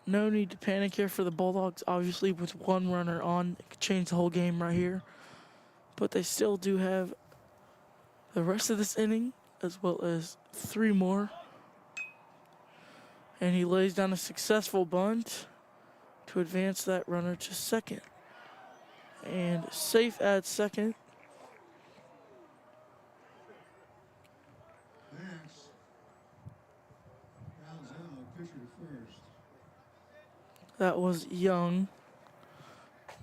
No need to panic here for the Bulldogs. Obviously, with 1 runner on, it could change the whole game right here. But they still do have the rest of this inning, as well as 3 more. And he lays down a successful bunt to advance that runner to second. And safe at second. Max rounds out pitcher first. That was Young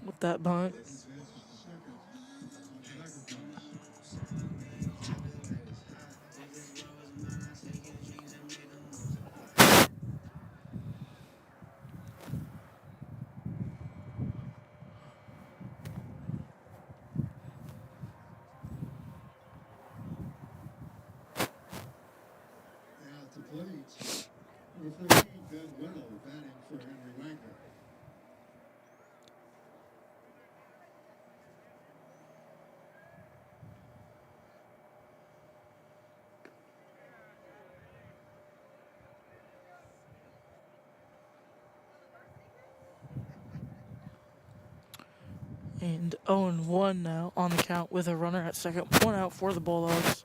with that bunt. Advances to second. At the plate, number 14, Ben Willow, batting for Henry Wagner. And 0-1 now on the count with a runner at second. 1 out for the Bulldogs.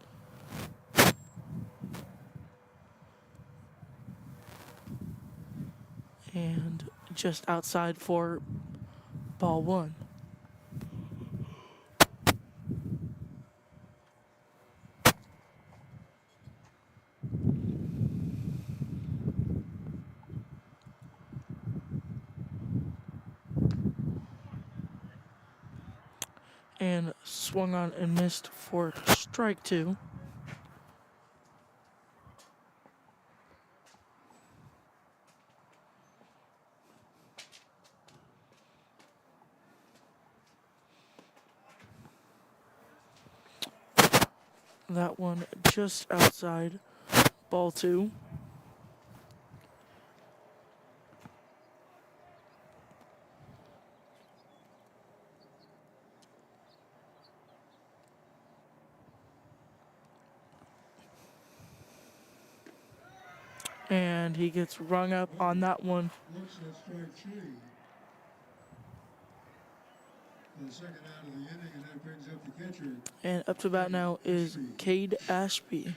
And just outside for ball 1. And swung on and missed for strike 2. That one just outside ball 2. And he gets rung up on that one. Looks at strike 3. For the second out of the inning, and that brings up the catcher. And up to bat now is Cade Ashby.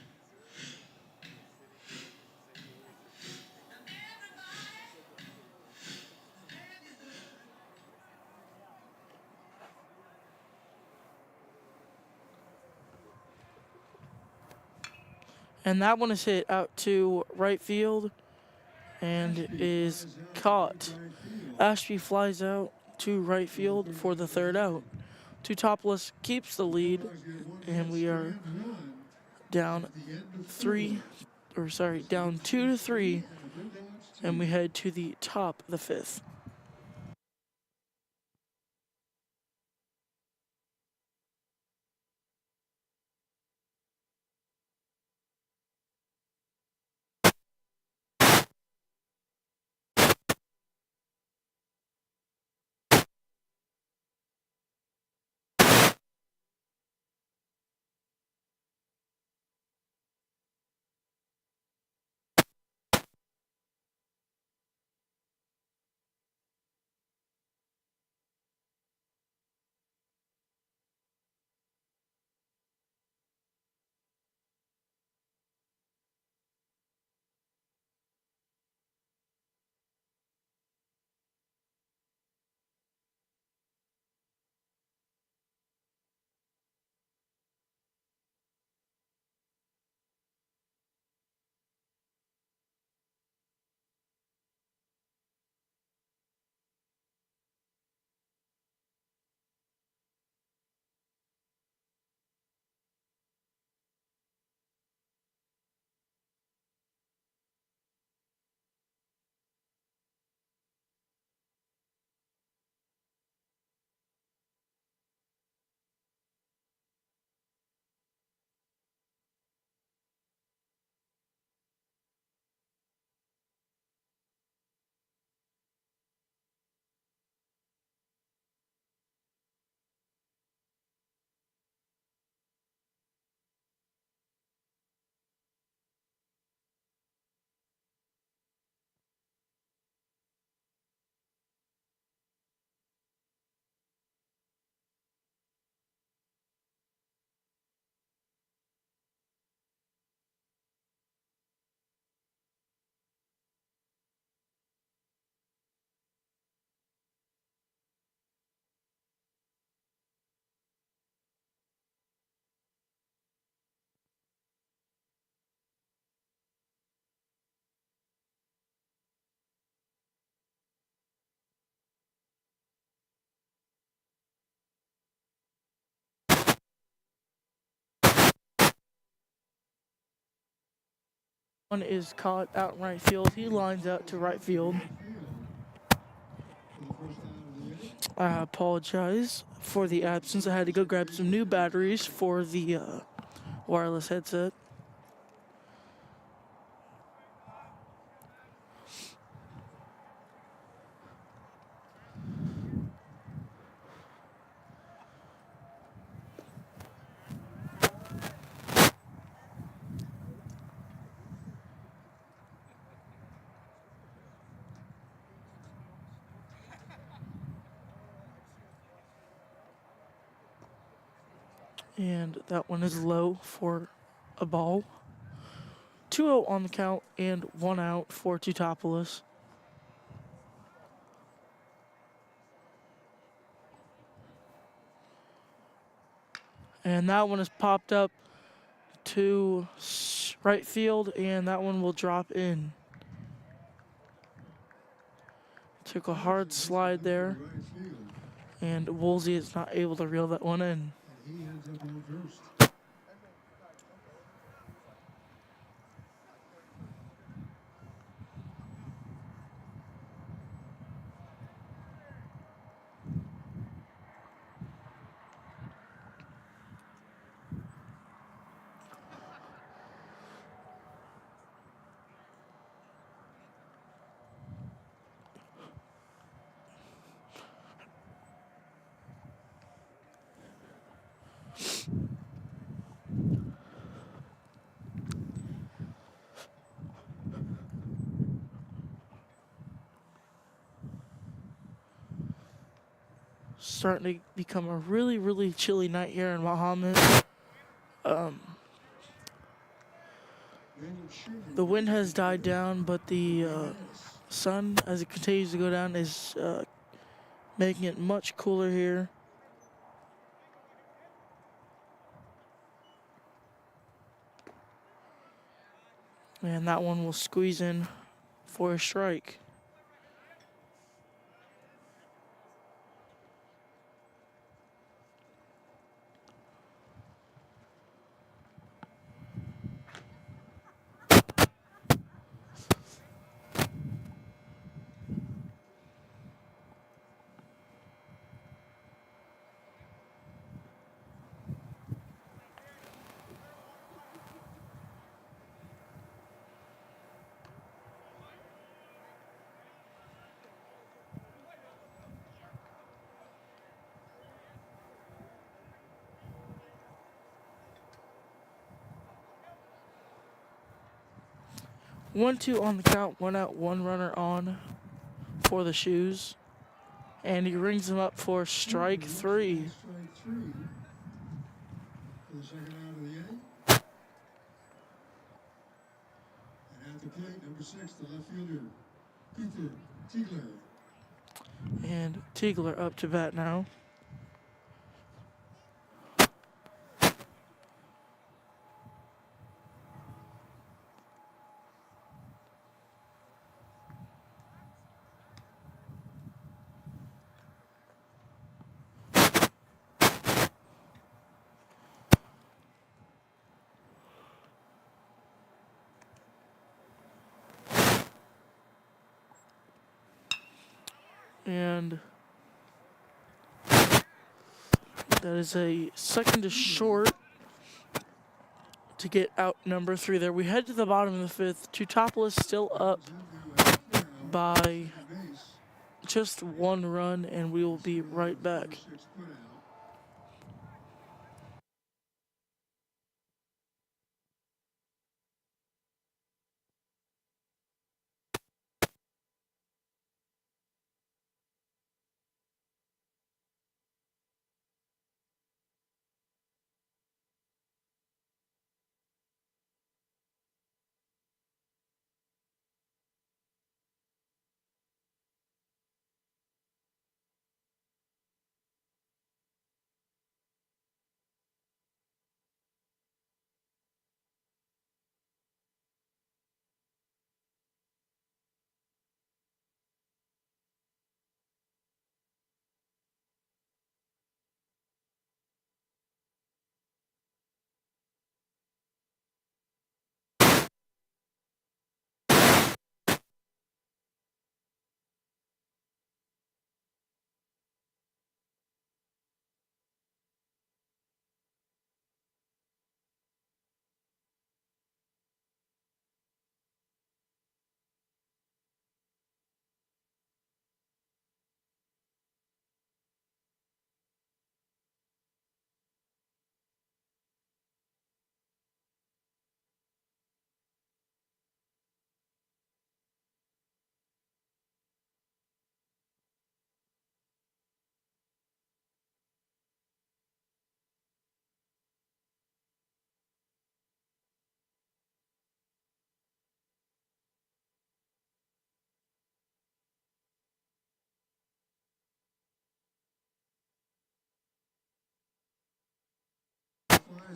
And that one is hit out to right field and is caught. Ashby flies out to right field for the 3rd out. Teutopolis keeps the lead, and we are down down 2-3, and we head to the top of the 5th. One is caught out in right field. He lines out to right field. I apologize for the absence. I had to go grab some new batteries for the wireless headset. And that one is low for a ball. 2-0 on the count and 1 out for Teutopolis. And that one is popped up to right field, and that one will drop in. Took a hard slide there, and Woolsey is not able to reel that one in. Starting to become a really, really chilly night here in Mahomet. The wind has died down, but the sun, as it continues to go down, is making it much cooler here. And that one will squeeze in for a strike. One, two on the count, 1 out, 1 runner on for the Shoes. And he rings him up for strike 3. For the second out of the inning. And at the plate, number 6, the left fielder, Cooper Tiegler. And Tiegler up to bat now. And that is a second to short to get out number 3 there. We head to the bottom of the 5th. Teutopolis still up by just 1 run, and we will be right back.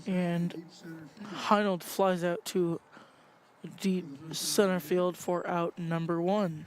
And Heinold flies out to deep center field for out number 1.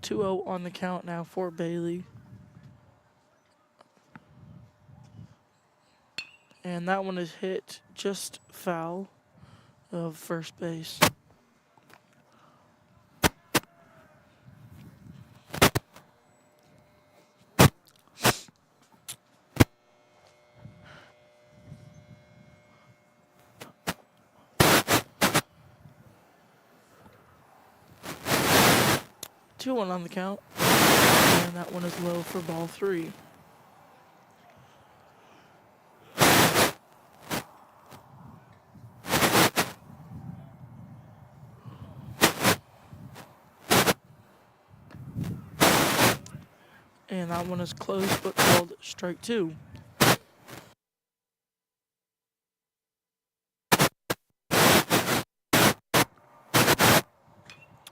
Two 0 on the count now for Bailey. And that one is hit just foul of first base. Two 1 on the count. And that one is low for ball 3. And that one is close but called strike 2.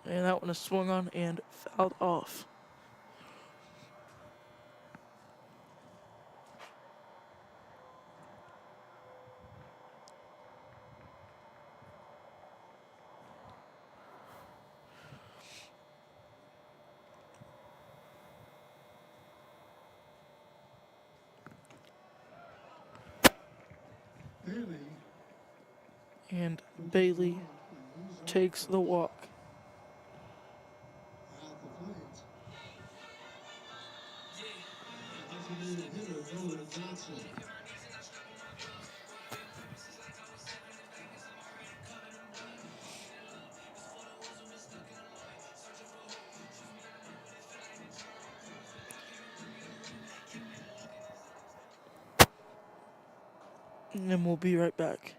And that one is swung on and fouled off. And Bailey takes the walk. And we'll be right back.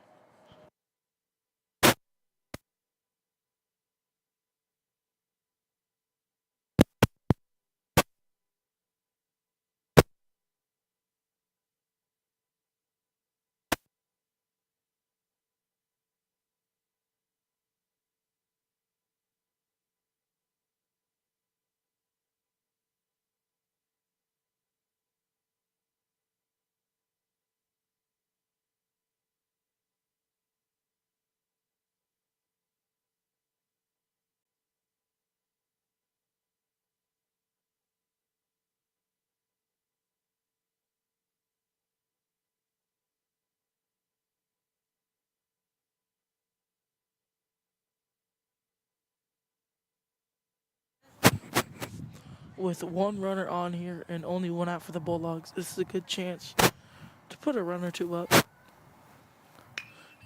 With one runner on here and only one out for the Bulldogs, this is a good chance to put a run or two up.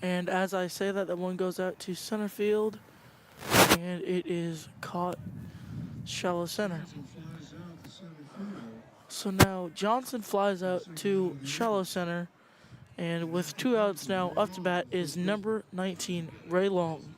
And as I say that, the one goes out to center field, and it is caught shallow center. So now Johnson flies out to shallow center, and with 2 outs now, up to bat is number 19, Ray Long.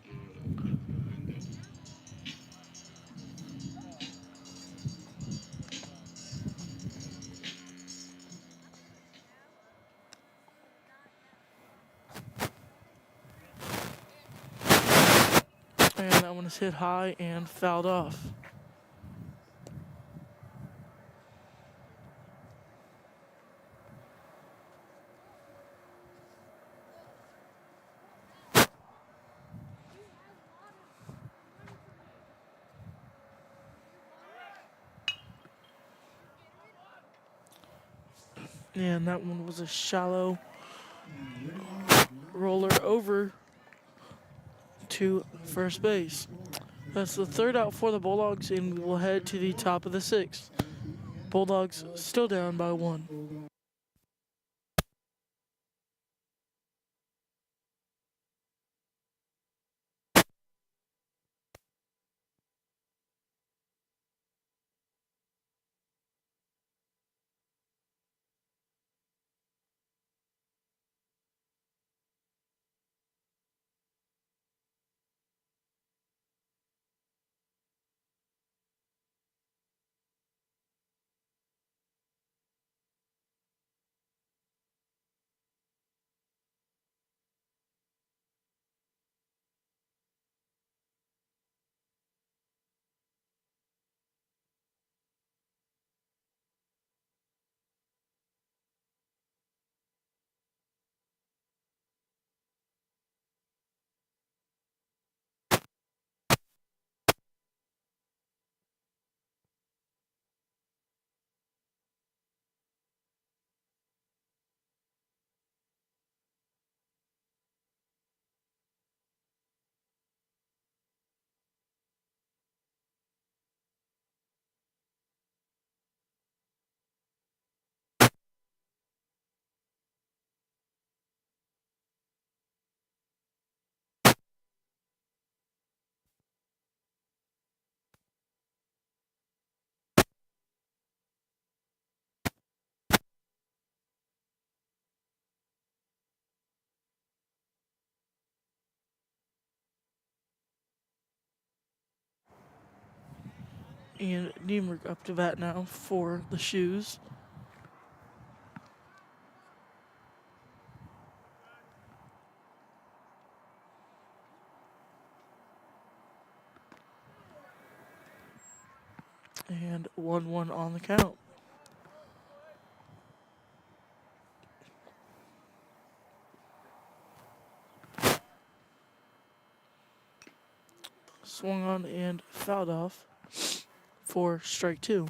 And that one is hit high and fouled off. And that one was a shallow roller over to first base. That's the third out for the Bulldogs, and we will head to the top of the 6th. Bulldogs still down by 1. And Niemerk up to bat now for the Shoes. And 1-1 on the count. Swung on and fouled off for strike 2.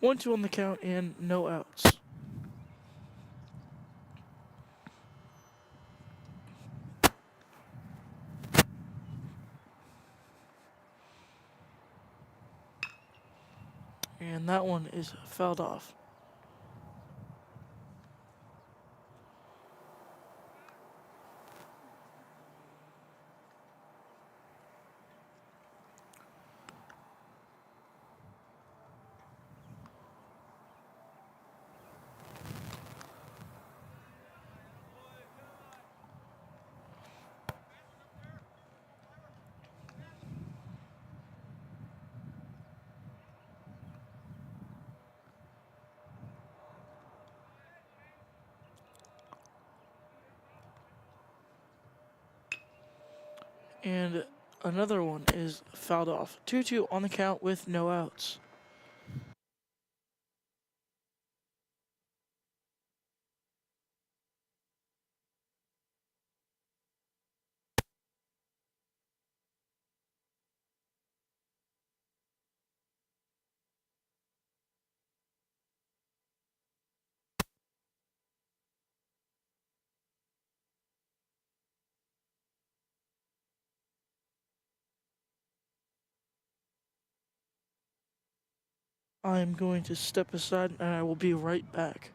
One, two on the count and no outs. And that one is fouled off. And another one is fouled off. 2-2 on the count with no outs. I'm going to step aside and I will be right back.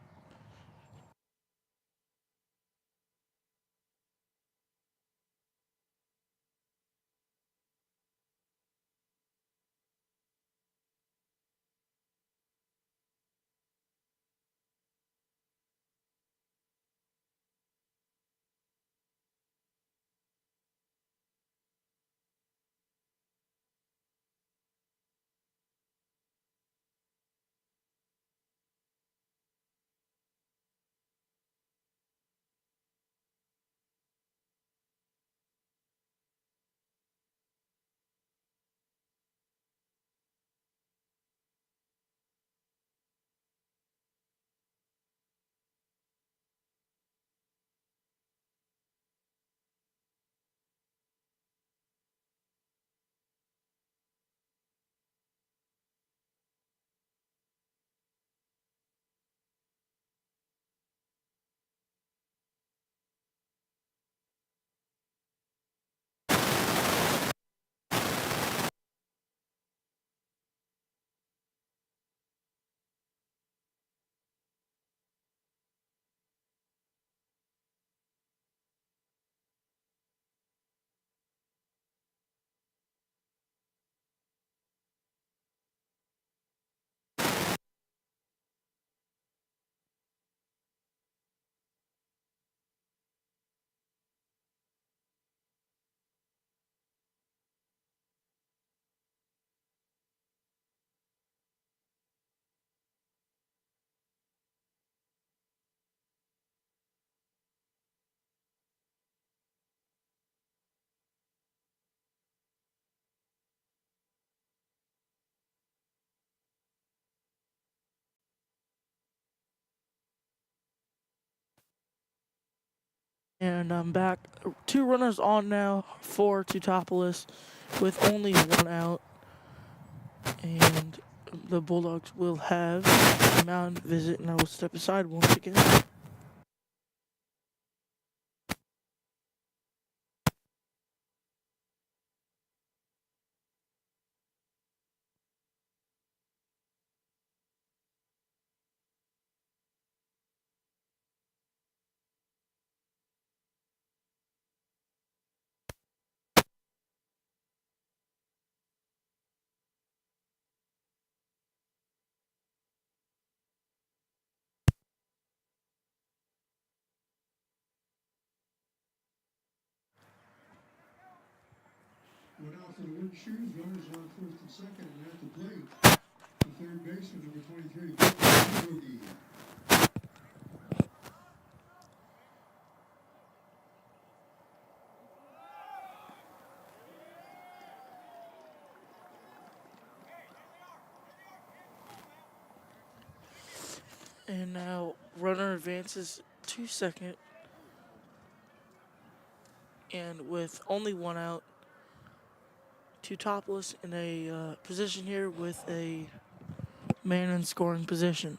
And I'm back. 2 runners on now for Teutopolis with only 1 out. And the Bulldogs will have a mound visit, and I will step aside once again. One out for the wooden shoes. Runners on first and second, and at the plate, the third baseman, number 23, Boogie. And now runner advances to second. And with only one out, Teutopolis in a position here with a man in scoring position.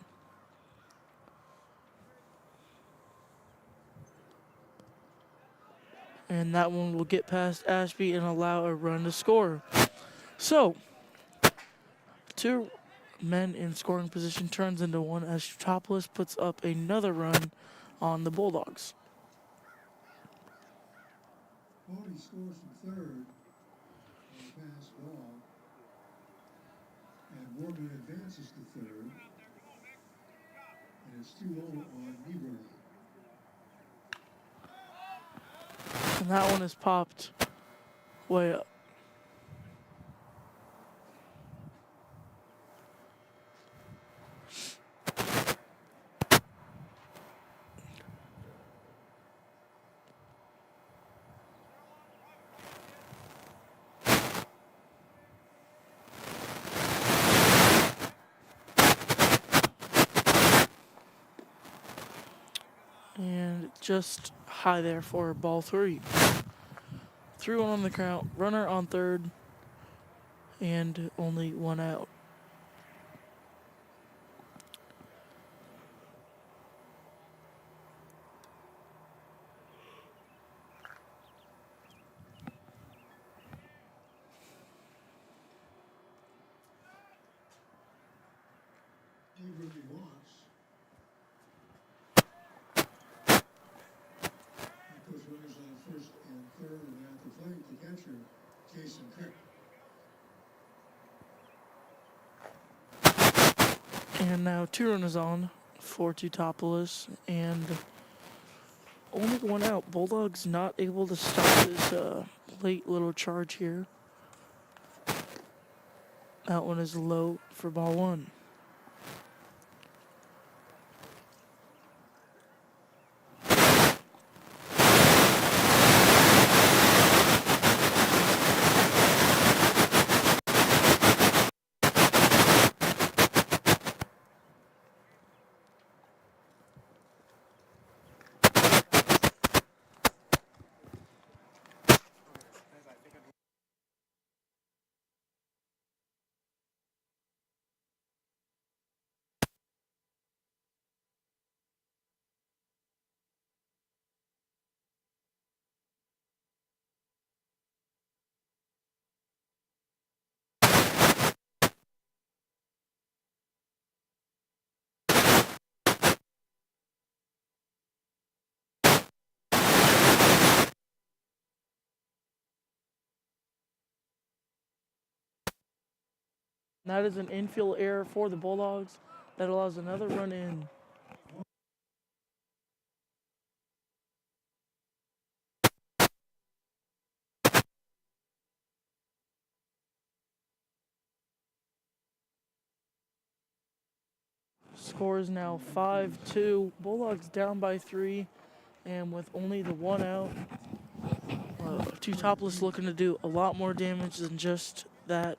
And that one will get past Ashby and allow a run to score. So, two men in scoring position turns into one as Teutopolis puts up another run on the Bulldogs. Bodie scores from third on the pass ball. And Morgan advances to third. And it's 2-0 on Niebuhr. And that one is popped way up. And just high there for ball three. 3-1 on the count, runner on third, and only one out. Niebuhr wants. He puts runners on first and third, and at the plate, the catcher, Jason Crick. And now two runners on for Teutopolis, and only one out. Bulldog's not able to stop this late little charge here. That one is low for ball one. That is an infield error for the Bulldogs that allows another run in. Score is now 5-2. Bulldogs down by 3, and with only the one out, Teutopolis looking to do a lot more damage than just that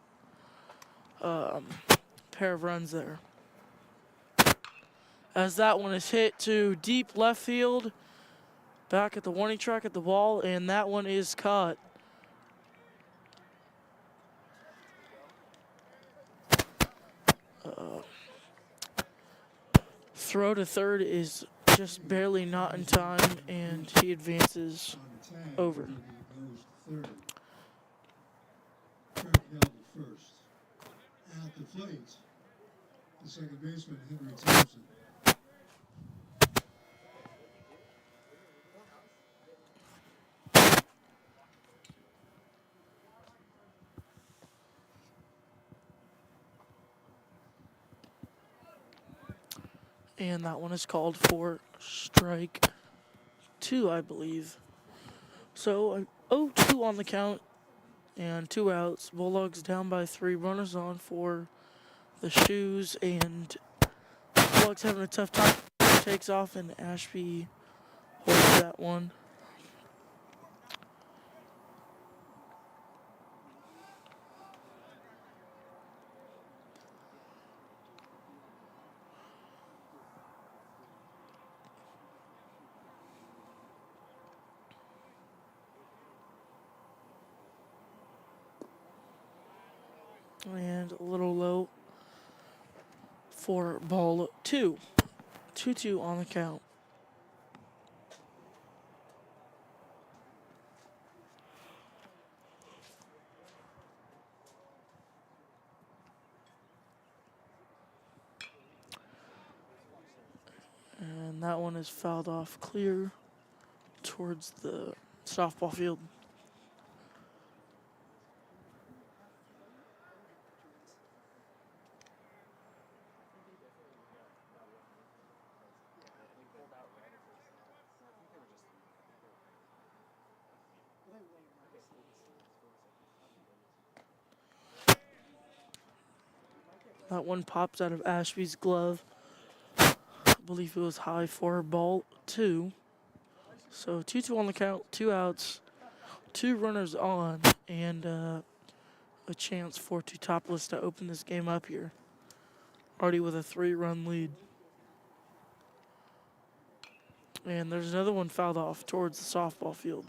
pair of runs there. As that one is hit to deep left field, back at the warning track at the wall, and that one is caught. Throw to third is just barely not in time, and he advances over. Third. Kirk held at first. At the plate, the second baseman, Henry Thompson. And that one is called for strike 2, I believe. So 0-2 on the count. and 2 outs. Bulldogs down by 3, runners on for the Shoes, and Bulldogs having a tough time. Takes off, and Ashby holds that one. And a little low for ball 2. 2-2 on the count. And that one is fouled off clear towards the softball field. That one pops out of Ashby's glove. I believe it was high for ball 2. So 2-2 on the count, 2 outs, 2 runners on, and a chance for Teutopolis to open this game up here. Already with a 3-run lead. And there's another one fouled off towards the softball field.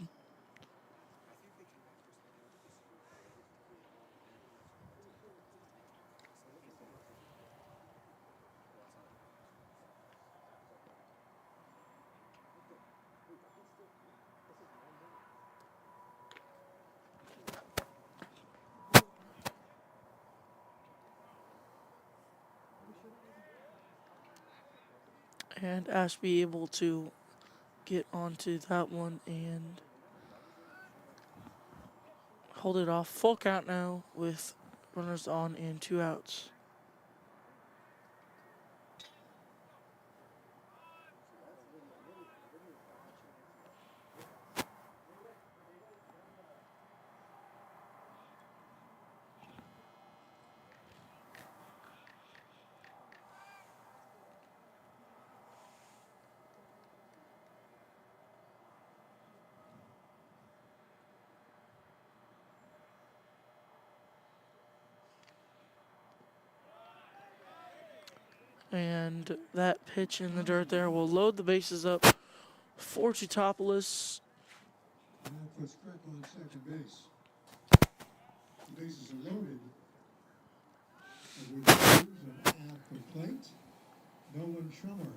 And Ashby able to get onto that one and hold it off. Full count now with runners on and 2 outs. And that pitch in the dirt there will load the bases up for Teutopolis. And that puts Kirk on second base. The bases are loaded. And with the Shoes at the plate, Nolan Trummer.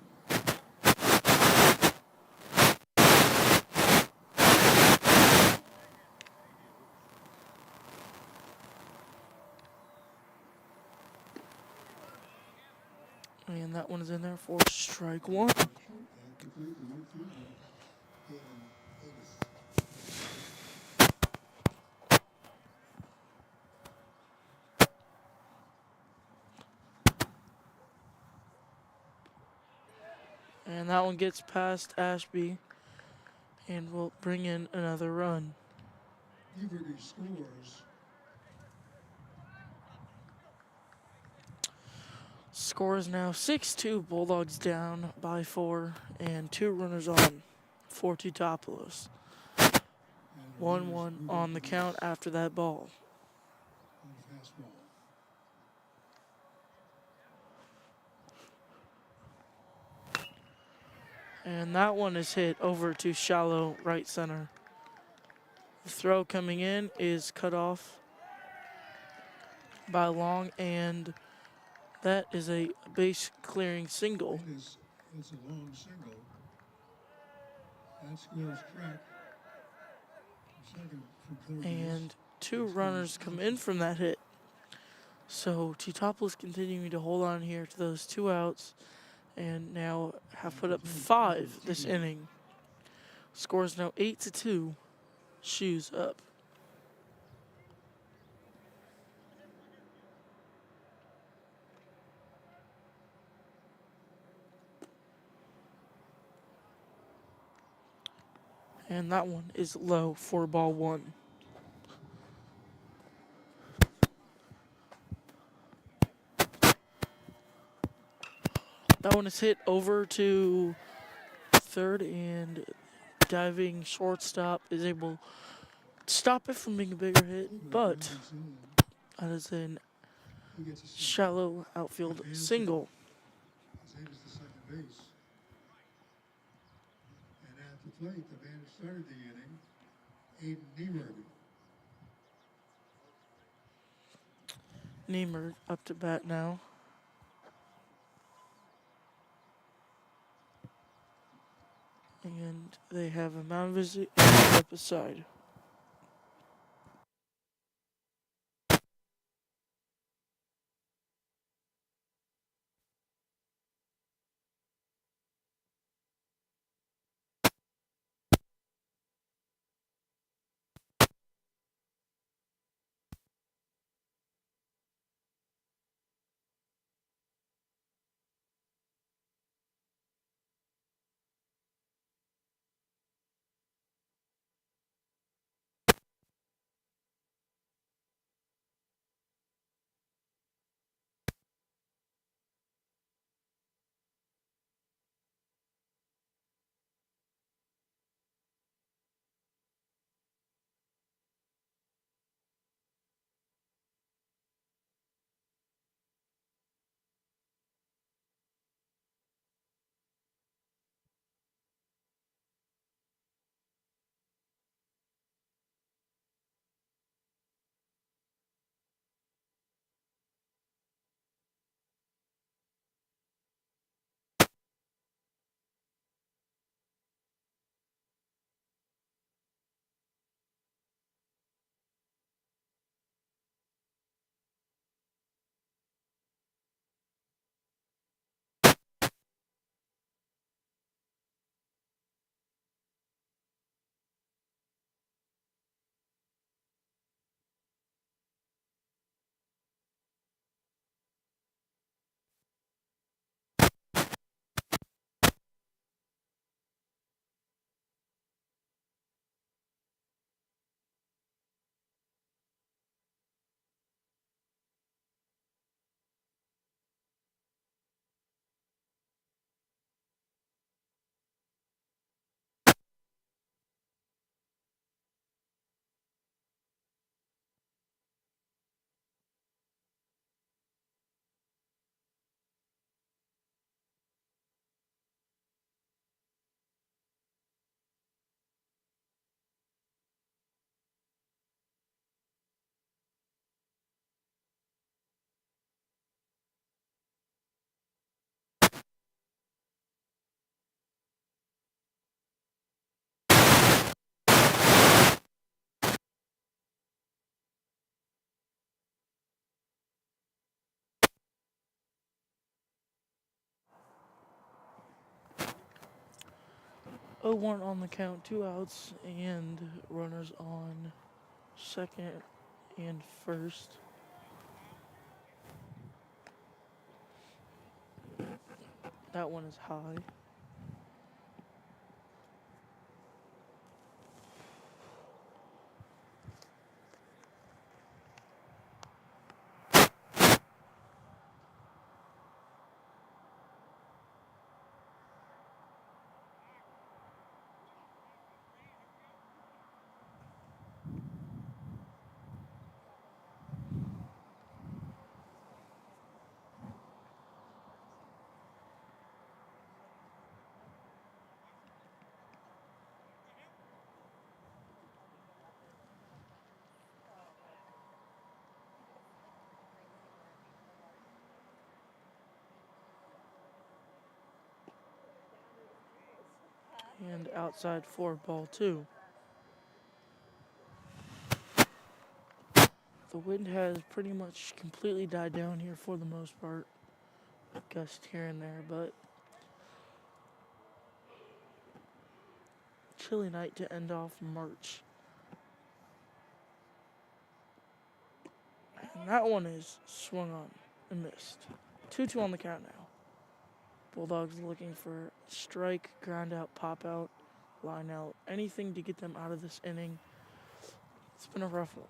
And that one is in there for strike 1. And complete the right fielder, Hayden Davis. And that one gets past Ashby and will bring in another run. Everybody scores. Score is now 6-2. Bulldogs down by 4 and 2 runners on for Teutopolis. 1-1 on the count after that ball. On fastball. And that one is hit over to shallow right center. The throw coming in is cut off by Long, and that is a base clearing single. It's a long single. That scores Crack. Second from third base. And 2 runners come in from that hit. So Teutopolis continuing to hold on here to those 2 outs, and now have put up 5 this inning. Scores now 8-2. Shoes up. And that one is low for ball 1. That one is hit over to third, and diving shortstop is able to stop it from being a bigger hit, but that is an He gets a single. shallow outfield single. His aim is the second base. And at the plate, the man who started the inning, Aiden Niemer up to bat now. And they have a mound visit up aside. Oh, 1 on the count, 2 outs, and runners on second and first. That one is high. And outside for ball 2. The wind has pretty much completely died down here for the most part. Gust here and there, but chilly night to end off March. And that one is swung on and missed. 2-2 on the count now. Bulldogs looking for strike, ground out, pop out, line out, anything to get them out of this inning. It's been a rough one.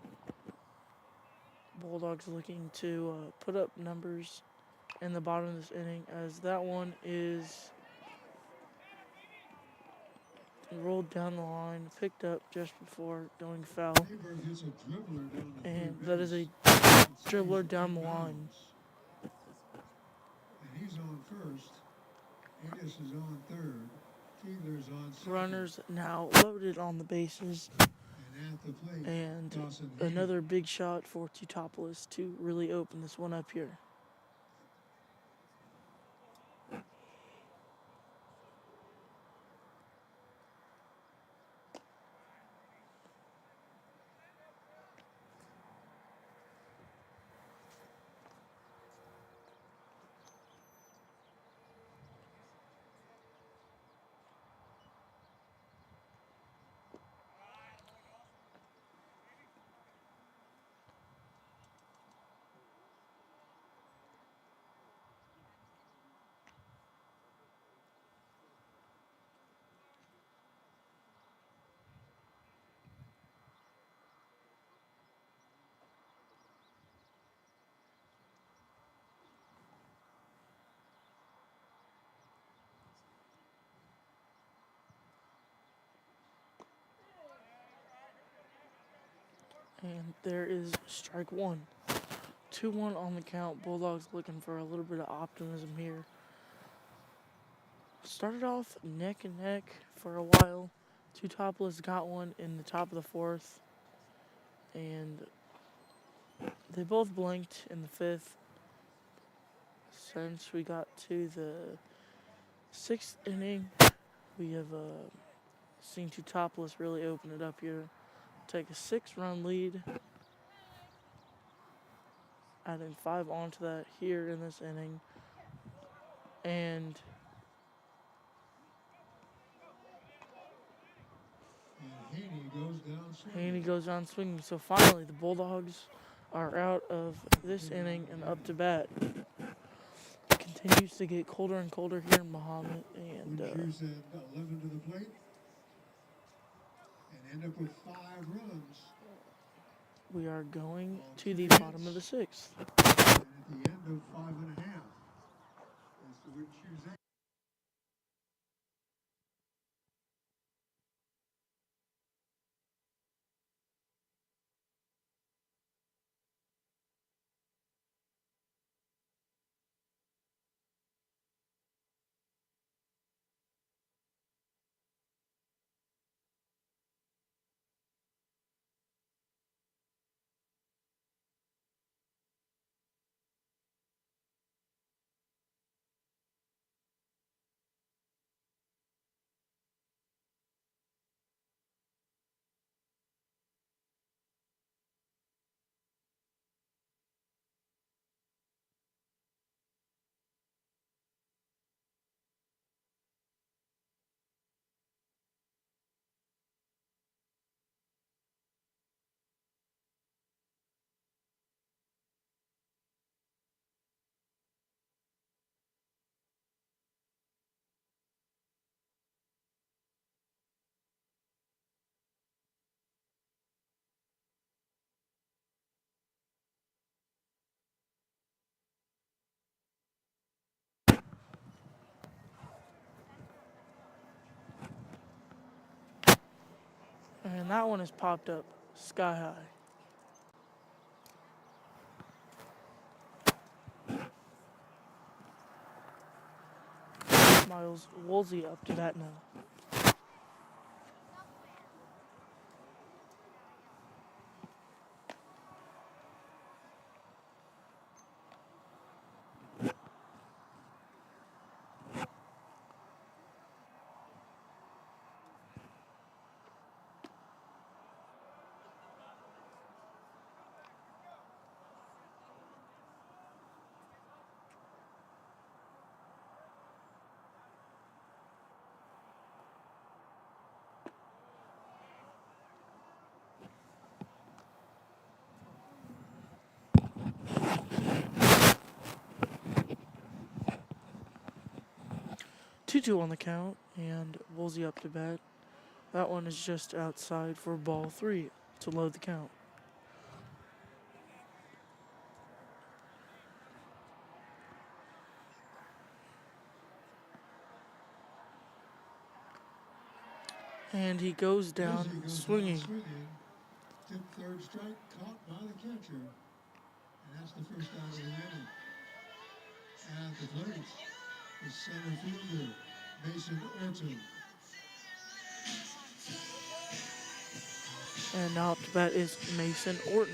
Bulldogs looking to put up numbers in the bottom of this inning, as that one is rolled down the line, picked up just before going foul, Neighbor hits a dribbler down the and third that is a base. dribbler down the line. And he's on first. Angus is on third. Keeler's on second. Runners now loaded on the bases, And at the plate, and Dawson Haney. another big shot for Teutopolis to really open this one up here. And there is strike one. 2-1 on the count. Bulldogs looking for a little bit of optimism here. Started off neck and neck for a while. Teutopolis got one in the top of the fourth, and they both blinked in the fifth. Since we got to the sixth inning, we have seen Teutopolis really open it up here. Take a 6-run lead, adding 5 onto that here in this inning. And Haney goes down swinging. So finally, the Bulldogs are out of this inning and up to bat. It continues to get colder and colder here in Mahomet, and Shoes at 11 to the plate. And end up with 5 runs. we are going to the bottom of the sixth. And at the end of 5 1/2. That's the Wooden Shoes. And that one is popped up sky high. Miles Woolsey up to bat now. Two on the count, and Woolsey up to bat. That one is just outside for ball 3 to load the count. And he goes down Varsity goes swinging. Tip third strike, caught by the catcher. And that's the first out of the inning. At the plate, the center fielder, Mason Orton. And now up to bat is Mason Orton.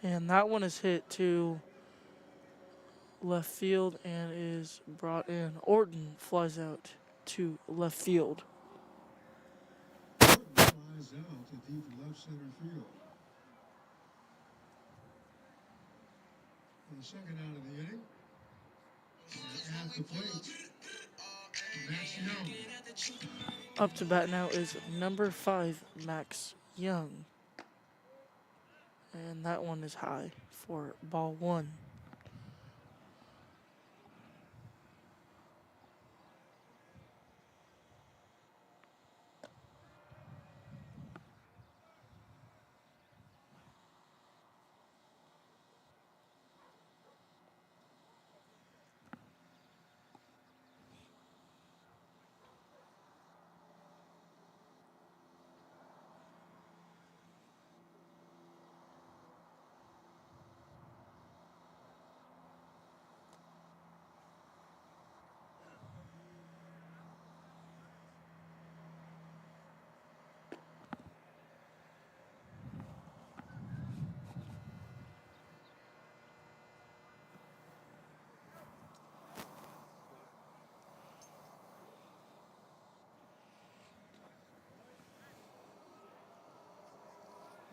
And that one is hit to left field and is brought in. Orton flies out to left field. Orton flies out to deep left center field. For the second out of the inning, at the plate, Max Young. Up to bat now is number 5, Max Young. And that one is high for ball 1.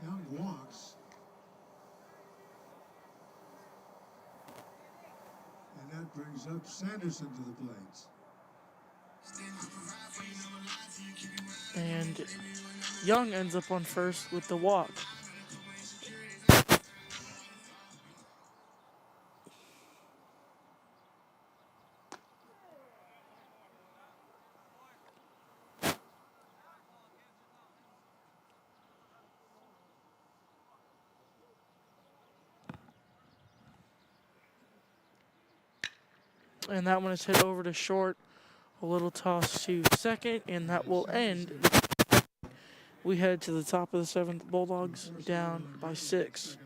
Young walks. And that brings up Sanderson to the plate. And Young ends up on first with the walk. And that one is hit over to short. A little toss to second, and that will end. We head to the top of the 7th. Bulldogs down by 6.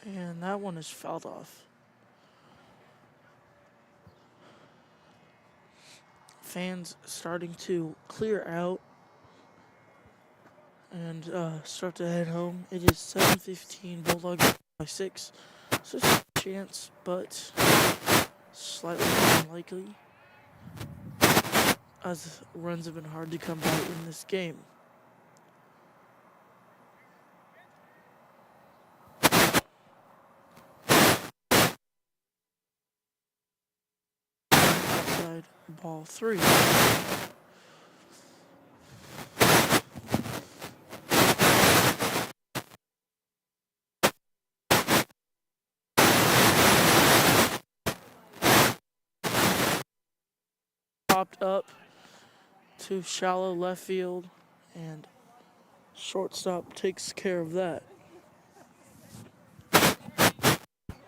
And that one is fouled off. Fans starting to clear out and start to head home. It is 7:15. Bulldogs by 6. So it's a chance, but slightly unlikely, as runs have been hard to come by in this game. Outside ball 3. Popped up to shallow left field, and shortstop takes care of that.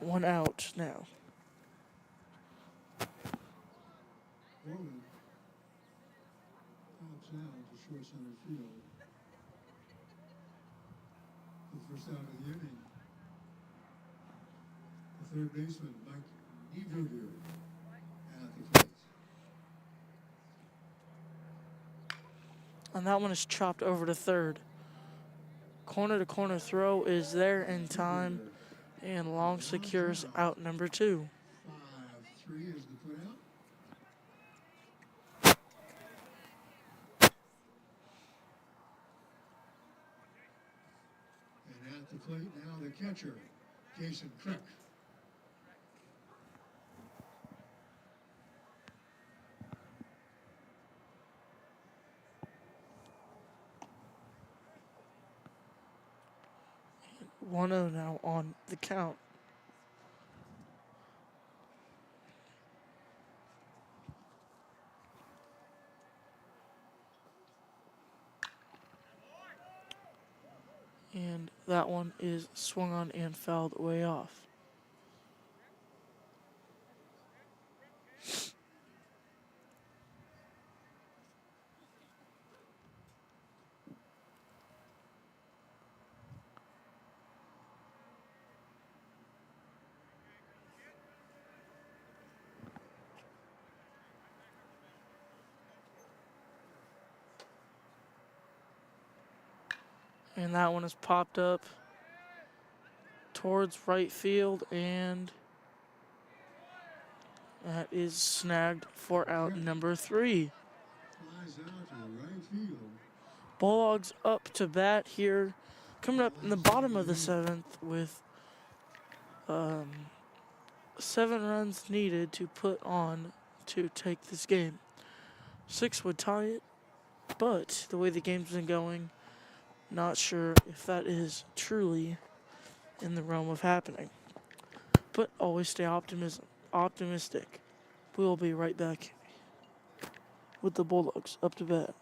1 out now. Roman pops out to short center field. The first out of the inning. The third baseman, Mike Niebuhr, at the plate. And that one is chopped over to third. Corner to corner throw is there in time, and Long secures out number 2. 5-3 is the putout. And at the plate now, the catcher, Jason Crick. One 0 now on the count. And that one is swung on and fouled way off. And that one is popped up towards right field, and that is snagged for out number 3. Flies out to right field. Bulldogs up to bat here, coming up in the bottom of the 7th with 7 runs needed to put on to take this game. 6 would tie it, but the way the game's been going, not sure if that is truly in the realm of happening. But always stay optimistic. We will be right back with the Bulldogs up to bat.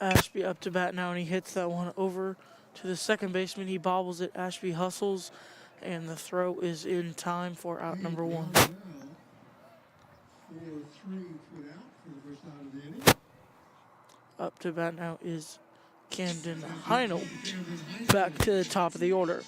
Ashby up to bat now, and he hits that one over to the second baseman. He bobbles it. Ashby hustles, and the throw is in time for out number one. 4-3 put out for the first out of the inning. Up to bat now is Camden Heinold. Back to the top of the order.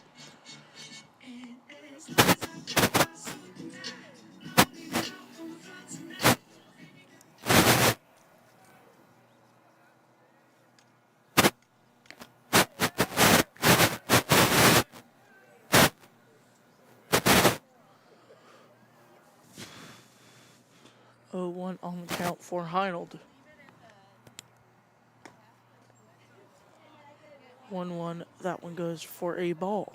Oh, 1 on the count for Heinold. 1-1. That one goes for a ball.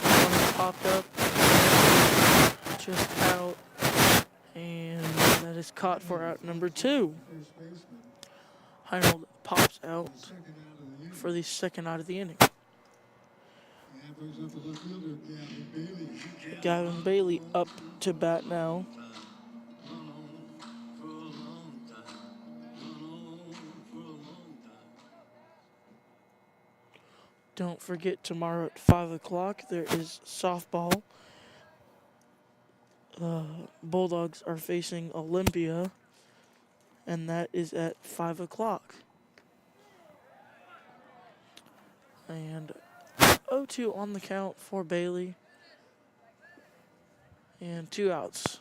One popped up, just out, and that is caught for out number 2. Heinold pops out for the second out of the inning. Gavin Bailey up to bat now. Don't forget, tomorrow at 5 o'clock, there is softball. Bulldogs are facing Olympia, and that is at 5 o'clock. And 0-2 on the count for Bailey. And 2 outs.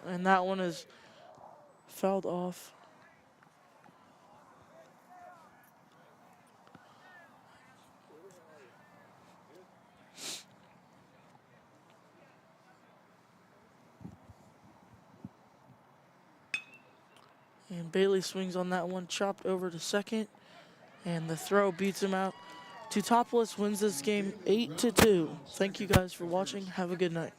And that one is fouled off. And Bailey swings on that one, chopped over to second, and the throw beats him out. Teutopolis wins this game 8-2. Thank you guys for watching. Have a good night.